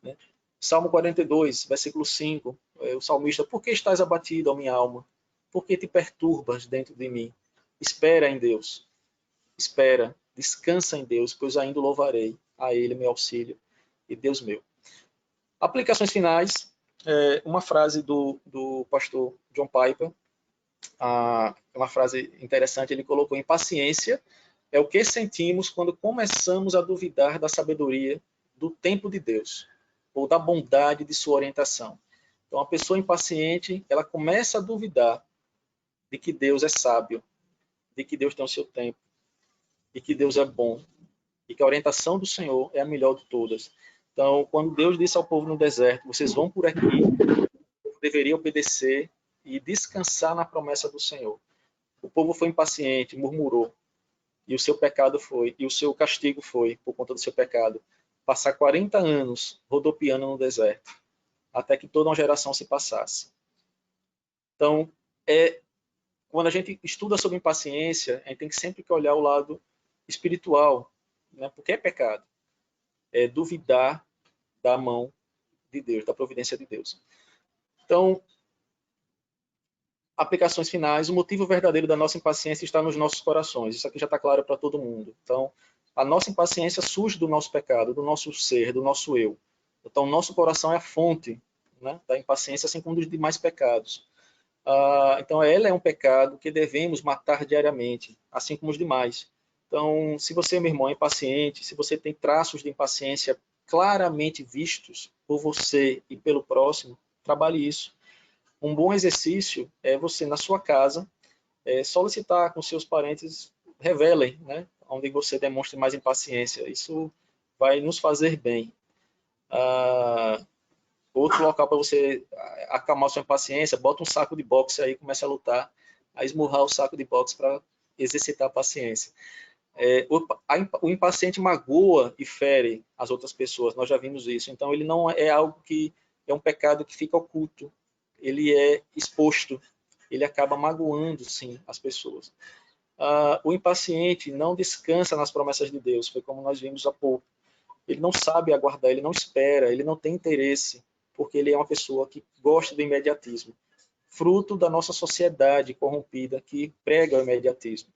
Né? Salmo 42, versículo 5, o salmista: por que estás abatido, ó minha alma? Por que te perturbas dentro de mim? Espera em Deus. Espera, descansa em Deus, pois ainda louvarei a Ele, meu auxílio e Deus meu. Aplicações finais. Uma frase do pastor John Piper, uma frase interessante, ele colocou: impaciência é o que sentimos quando começamos a duvidar da sabedoria do tempo de Deus, ou da bondade de sua orientação. Então, a pessoa impaciente, ela começa a duvidar de que Deus é sábio, de que Deus tem o seu tempo, e que Deus é bom, e que a orientação do Senhor é a melhor de todas. Então, quando Deus disse ao povo no deserto: vocês vão por aqui, deveria obedecer e descansar na promessa do Senhor. O povo foi impaciente, murmurou, e o seu pecado foi, e o seu castigo foi, por conta do seu pecado, passar 40 anos rodopiando no deserto, até que toda uma geração se passasse. Então, quando a gente estuda sobre impaciência, a gente tem que sempre olhar o lado espiritual, né? Porque é pecado. É duvidar da mão de Deus, da providência de Deus. Então, aplicações finais, o motivo verdadeiro da nossa impaciência está nos nossos corações. Isso aqui já está claro para todo mundo. Então, a nossa impaciência surge do nosso pecado, do nosso ser, do nosso eu. Então, o nosso coração é a fonte, né, da impaciência, assim como dos demais pecados. Então, ela é um pecado que devemos matar diariamente, assim como os demais. Então, se você, meu irmão, é impaciente, se você tem traços de impaciência claramente vistos por você e pelo próximo, trabalhe isso. Um bom exercício é você, na sua casa, solicitar com seus parentes, revelem, né, onde você demonstre mais impaciência. Isso vai nos fazer bem. Outro local para você acalmar sua impaciência, bota um saco de boxe aí, começa a lutar, a esmurrar o saco de boxe para exercitar a paciência. O impaciente magoa e fere as outras pessoas, nós já vimos isso. Então, ele não é algo que é um pecado que fica oculto, ele é exposto, ele acaba magoando, sim, as pessoas. O impaciente não descansa nas promessas de Deus, foi como nós vimos há pouco. Ele não sabe aguardar, ele não espera, ele não tem interesse, porque ele é uma pessoa que gosta do imediatismo, fruto da nossa sociedade corrompida que prega o imediatismo.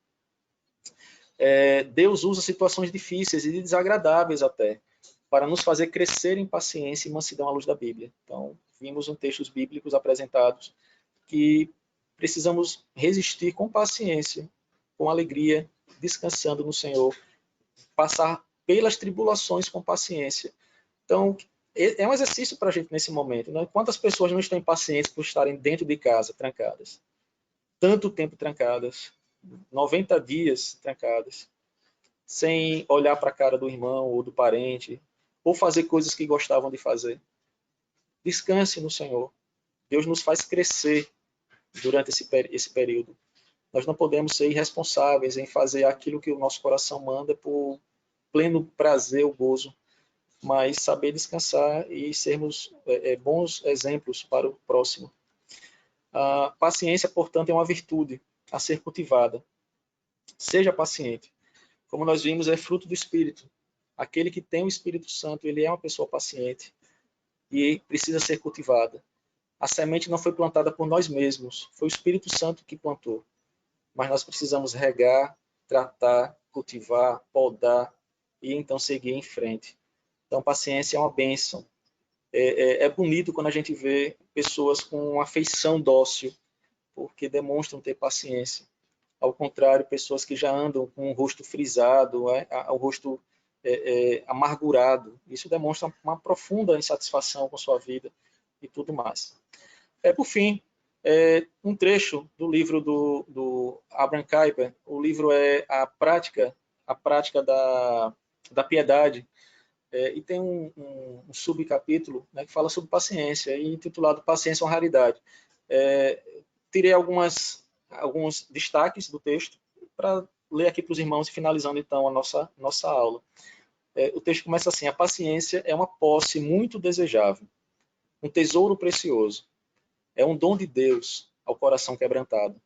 Deus usa situações difíceis e desagradáveis até, para nos fazer crescer em paciência e mansidão à luz da Bíblia. Então, vimos em textos bíblicos apresentados que precisamos resistir com paciência, com alegria, descansando no Senhor, passar pelas tribulações com paciência. Então, é um exercício para a gente nesse momento, né? Quantas pessoas não estão impacientes por estarem dentro de casa, trancadas? Tanto tempo trancadas, 90 dias trancadas, sem olhar para a cara do irmão ou do parente, ou fazer coisas que gostavam de fazer. Descanse no Senhor. Deus nos faz crescer durante esse período. Nós não podemos ser irresponsáveis em fazer aquilo que o nosso coração manda por pleno prazer ou gozo, mas saber descansar e sermos bons exemplos para o próximo. A paciência, portanto, é uma virtude a ser cultivada. Seja paciente. Como nós vimos, é fruto do Espírito. Aquele que tem o Espírito Santo, ele é uma pessoa paciente e precisa ser cultivada. A semente não foi plantada por nós mesmos, foi o Espírito Santo que plantou. Mas nós precisamos regar, tratar, cultivar, podar e então seguir em frente. Então, paciência é uma bênção. É bonito quando a gente vê pessoas com afeição dócil, porque demonstram ter paciência. Ao contrário, pessoas que já andam com o rosto frisado, o rosto amargurado. Isso demonstra uma profunda insatisfação com sua vida e tudo mais. Por fim, um trecho do livro do Abraham Kuyper. O livro é a prática da piedade. E tem um subcapítulo, né, que fala sobre paciência, intitulado Paciência é uma Raridade. Tirei alguns destaques do texto para ler aqui para os irmãos, finalizando então a nossa aula. O texto começa assim: a paciência é uma posse muito desejável, um tesouro precioso, é um dom de Deus ao coração quebrantado.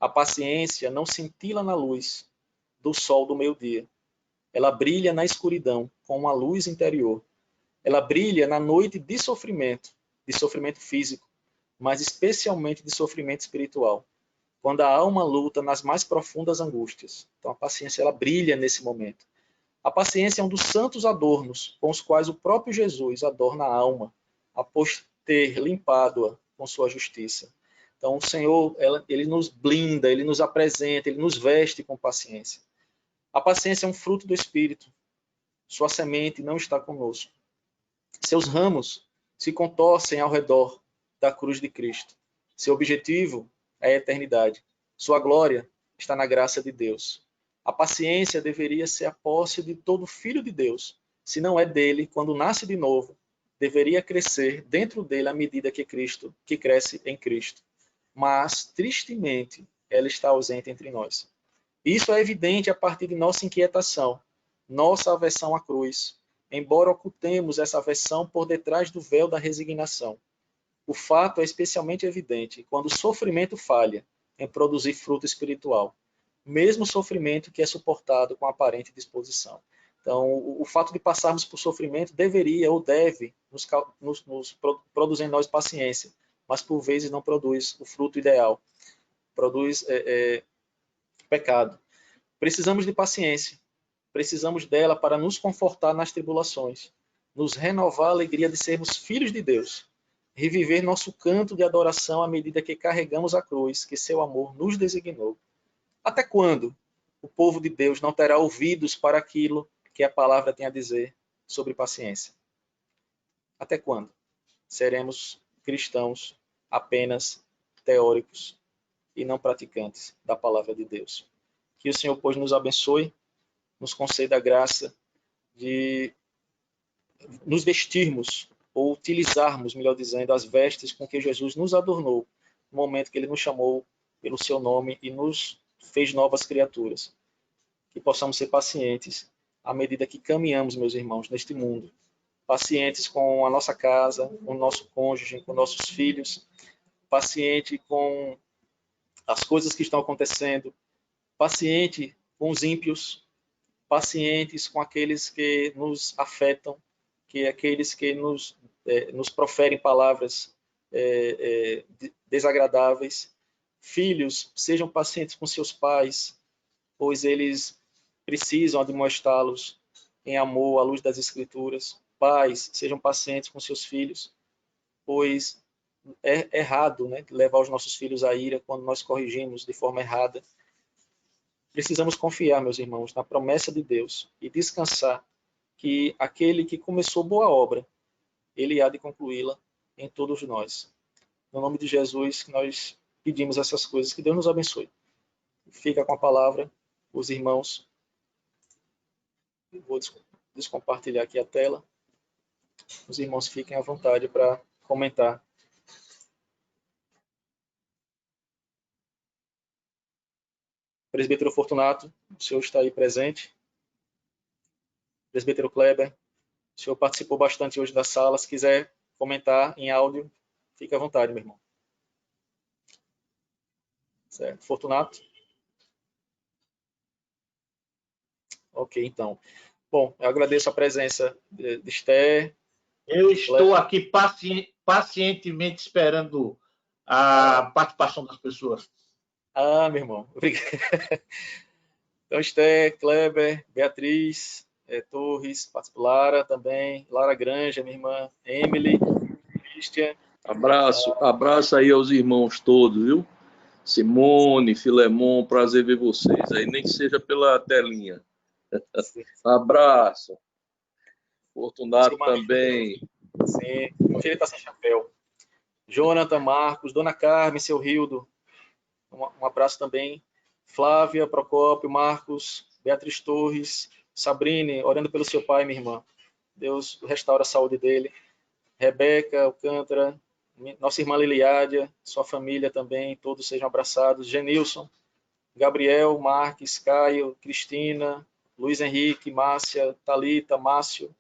A paciência não cintila na luz do sol do meio-dia, ela brilha na escuridão com uma luz interior. Ela brilha na noite de sofrimento físico, mas especialmente de sofrimento espiritual, quando a alma luta nas mais profundas angústias. Então a paciência ela brilha nesse momento. A paciência é um dos santos adornos com os quais o próprio Jesus adorna a alma, após ter limpado-a com sua justiça. Então, o Senhor, ele nos blinda, ele nos apresenta, ele nos veste com paciência. A paciência é um fruto do Espírito. Sua semente não está conosco. Seus ramos se contorcem ao redor da cruz de Cristo. Seu objetivo é a eternidade. Sua glória está na graça de Deus. A paciência deveria ser a posse de todo filho de Deus. Se não é dele, quando nasce de novo, deveria crescer dentro dele à medida que cresce em Cristo. Mas, tristemente, ela está ausente entre nós. Isso é evidente a partir de nossa inquietação, nossa aversão à cruz, embora ocultemos essa aversão por detrás do véu da resignação. O fato é especialmente evidente quando o sofrimento falha em produzir fruto espiritual, mesmo sofrimento que é suportado com aparente disposição. Então, o fato de passarmos por sofrimento deveria ou deve nos produzir em nós paciência, mas por vezes não produz o fruto ideal, produz pecado. Precisamos de paciência, precisamos dela para nos confortar nas tribulações, nos renovar a alegria de sermos filhos de Deus, reviver nosso canto de adoração à medida que carregamos a cruz que seu amor nos designou. Até quando o povo de Deus não terá ouvidos para aquilo que a palavra tem a dizer sobre paciência? Até quando seremos cristãos apenas teóricos e não praticantes da palavra de Deus? Que o Senhor, pois, nos abençoe, nos conceda a graça de nos vestirmos, ou utilizarmos, melhor dizendo, as vestes com que Jesus nos adornou no momento que ele nos chamou pelo seu nome e nos fez novas criaturas. Que possamos ser pacientes à medida que caminhamos, meus irmãos, neste mundo. Pacientes com a nossa casa, com o nosso cônjuge, com nossos filhos, paciente com as coisas que estão acontecendo, paciente com os ímpios, pacientes com aqueles que nos afetam, que aqueles que nos proferem palavras desagradáveis. Filhos, sejam pacientes com seus pais, pois eles precisam admoestá-los em amor à luz das Escrituras. Pais, sejam pacientes com seus filhos, pois é errado, né, levar os nossos filhos à ira quando nós corrigimos de forma errada. Precisamos confiar, meus irmãos, na promessa de Deus e descansar que aquele que começou boa obra, ele há de concluí-la em todos nós. No nome de Jesus, que nós pedimos essas coisas. Que Deus nos abençoe. Fica com a palavra, os irmãos. Eu vou descompartilhar aqui a tela. Os irmãos fiquem à vontade para comentar. Presbítero Fortunato, o senhor está aí presente. Presbítero Kleber, o senhor participou bastante hoje da sala. Se quiser comentar em áudio, fique à vontade, meu irmão. Certo. Fortunato? Ok, então. Bom, eu agradeço a presença de Esther. Eu estou aqui pacientemente esperando a participação das pessoas. Ah, meu irmão. Obrigado. Então, Esther, Kleber, Beatriz, Torres, Lara também, Lara Granja, minha irmã, Emily, Christian. Abraço aí aos irmãos todos, viu? Simone, Filemon, prazer ver vocês aí, nem que seja pela telinha. Abraço. Fortunato também. Sim, hoje ele está sem chapéu. Jonathan, Marcos, Dona Carmen, seu Rildo, um abraço também. Flávia, Procópio, Marcos, Beatriz Torres, Sabrine, orando pelo seu pai, minha irmã. Deus restaura a saúde dele. Rebeca, Alcântara, nossa irmã Liliádia, sua família também, todos sejam abraçados. Genilson, Gabriel, Marques, Caio, Cristina, Luiz Henrique, Márcia, Thalita, Márcio,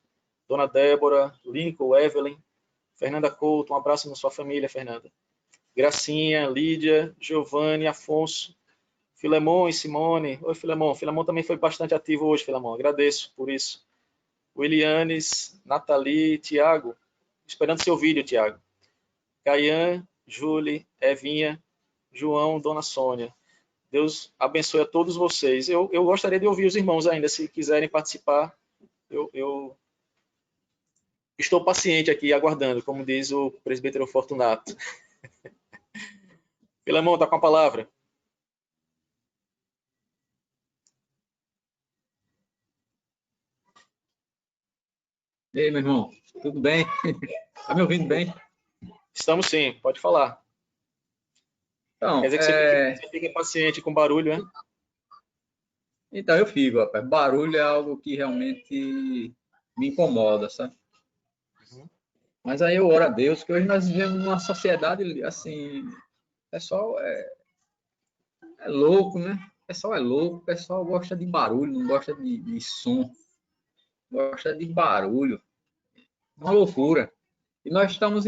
Dona Débora, Lincoln, Evelyn, Fernanda Couto, um abraço na sua família, Fernanda. Gracinha, Lídia, Giovanni, Afonso, Filemon e Simone. Oi, Filemon. Filemon também foi bastante ativo hoje, Filemon. Agradeço por isso. Willianes, Nathalie, Tiago. Esperando seu vídeo, Tiago. Caian, Júlia, Evinha, João, Dona Sônia. Deus abençoe a todos vocês. Eu gostaria de ouvir os irmãos ainda, se quiserem participar. Eu estou paciente aqui, aguardando, como diz o presbítero Fortunato. Filemão, está com a palavra. E aí, meu irmão, tudo bem? Tá me ouvindo bem? Estamos sim, pode falar. Então, Quer dizer que você fica impaciente com barulho, né? então eu fico, rapaz. Barulho é algo que realmente me incomoda, sabe? Uhum. Mas aí eu oro a Deus, que hoje nós vivemos numa sociedade, assim, o pessoal é louco, né? O pessoal é louco, o pessoal gosta de barulho, não gosta de som, gosta de barulho. Uma loucura. E nós estamos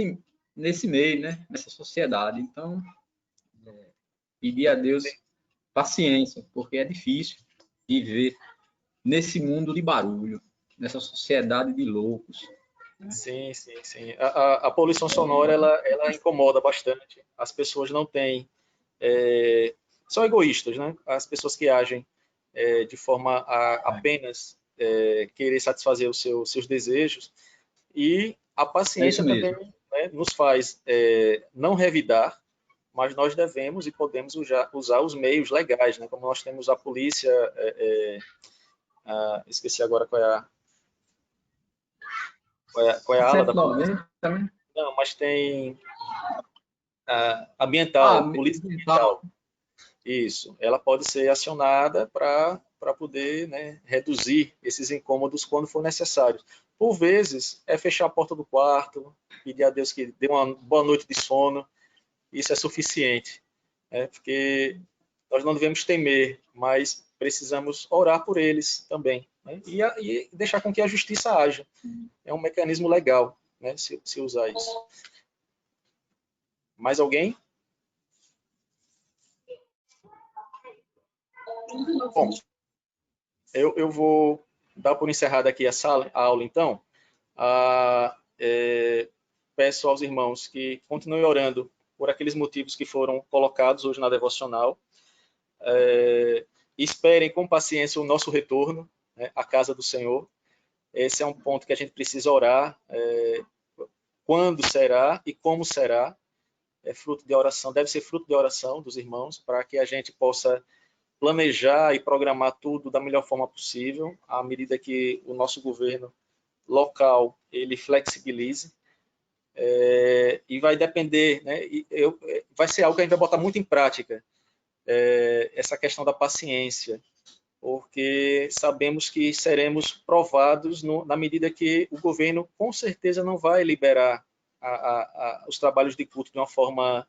nesse meio, né? Nessa sociedade. Então, pedir a Deus paciência, porque é difícil viver nesse mundo de barulho, nessa sociedade de loucos. Sim, sim, sim. A poluição sonora, ela incomoda bastante. As pessoas não têm... são egoístas, né? As pessoas que agem de forma a apenas querer satisfazer os seus desejos. E a paciência também, né, nos faz não revidar, mas nós devemos e podemos usar os meios legais, né? Como nós temos a polícia, esqueci agora qual é a ala da polícia. Não, mas tem ambiental, polícia ambiental. Isso, ela pode ser acionada para poder, né, reduzir esses incômodos quando for necessário. Por vezes, é fechar a porta do quarto, pedir a Deus que dê uma boa noite de sono, isso é suficiente, né, porque nós não devemos temer, mas precisamos orar por eles também, né, e deixar com que a justiça haja. É um mecanismo legal, né, se usar isso. Mais alguém? Bom, eu vou dar por encerrada aqui a aula, então. Peço aos irmãos que continuem orando por aqueles motivos que foram colocados hoje na devocional. Esperem com paciência o nosso retorno, né, à casa do Senhor. Esse é um ponto que a gente precisa orar. Quando será e como será? Fruto de oração, deve ser fruto de oração dos irmãos, para que a gente possa planejar e programar tudo da melhor forma possível, à medida que o nosso governo local ele flexibilize. E vai depender, né, vai ser algo que a gente vai botar muito em prática, essa questão da paciência, porque sabemos que seremos provados na medida que o governo com certeza não vai liberar os trabalhos de culto de uma forma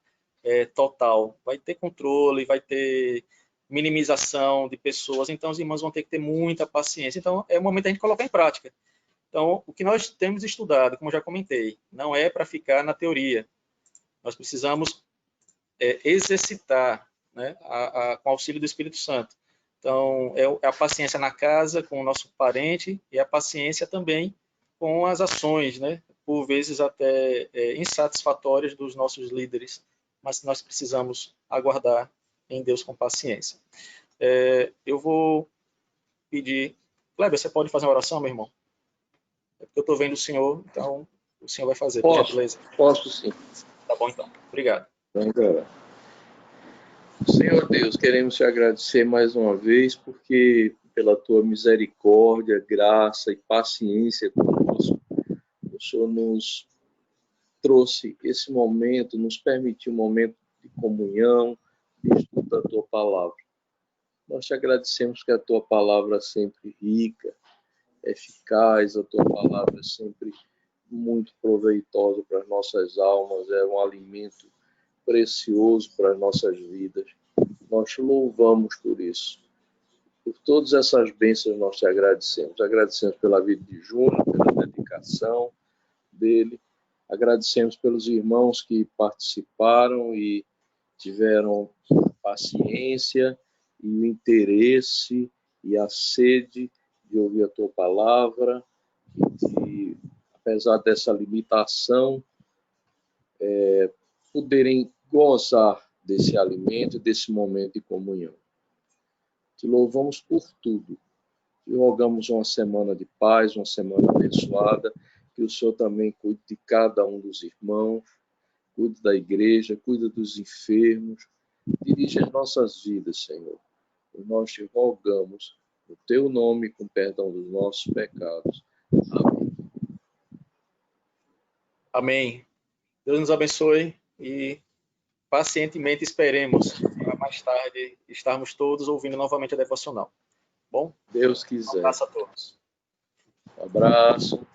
total. Vai ter controle, vai ter minimização de pessoas, então os irmãos vão ter que ter muita paciência. Então é o momento da gente colocar em prática. Então, o que nós temos estudado, como eu já comentei, não é para ficar na teoria. Nós precisamos exercitar, né, com o auxílio do Espírito Santo. Então, é a paciência na casa com o nosso parente e a paciência também com as ações, né, por vezes até insatisfatórias dos nossos líderes, mas nós precisamos aguardar em Deus com paciência. Eu vou pedir... Kleber, você pode fazer uma oração, meu irmão? É porque eu estou vendo o senhor, então o senhor vai fazer, por gentileza. Posso sim. Tá bom, então. Obrigado. Senhor Deus, queremos te agradecer mais uma vez, porque pela tua misericórdia, graça e paciência conosco, o Senhor nos trouxe esse momento, nos permitiu um momento de comunhão, de estudo da tua palavra. Nós te agradecemos que a tua palavra é sempre rica, eficaz, a tua palavra é sempre muito proveitosa para as nossas almas, é um alimento precioso para as nossas vidas. Nós te louvamos por isso. Por todas essas bênçãos nós te agradecemos. Agradecemos pela vida de Júnior, pela dedicação dele. Agradecemos pelos irmãos que participaram e tiveram paciência e o interesse e a sede de ouvir a tua palavra, e apesar dessa limitação, poderem gozar desse alimento, desse momento de comunhão. Te louvamos por tudo. Te rogamos uma semana de paz, uma semana abençoada, que o Senhor também cuide de cada um dos irmãos, cuide da igreja, cuide dos enfermos, Dirige as nossas vidas, Senhor. E nós te rogamos, no teu nome, com perdão dos nossos pecados. Amém. Amém. Deus nos abençoe e pacientemente esperemos para mais tarde estarmos todos ouvindo novamente a devocional. Bom? Deus Um quiser. abraço a todos. Abraço.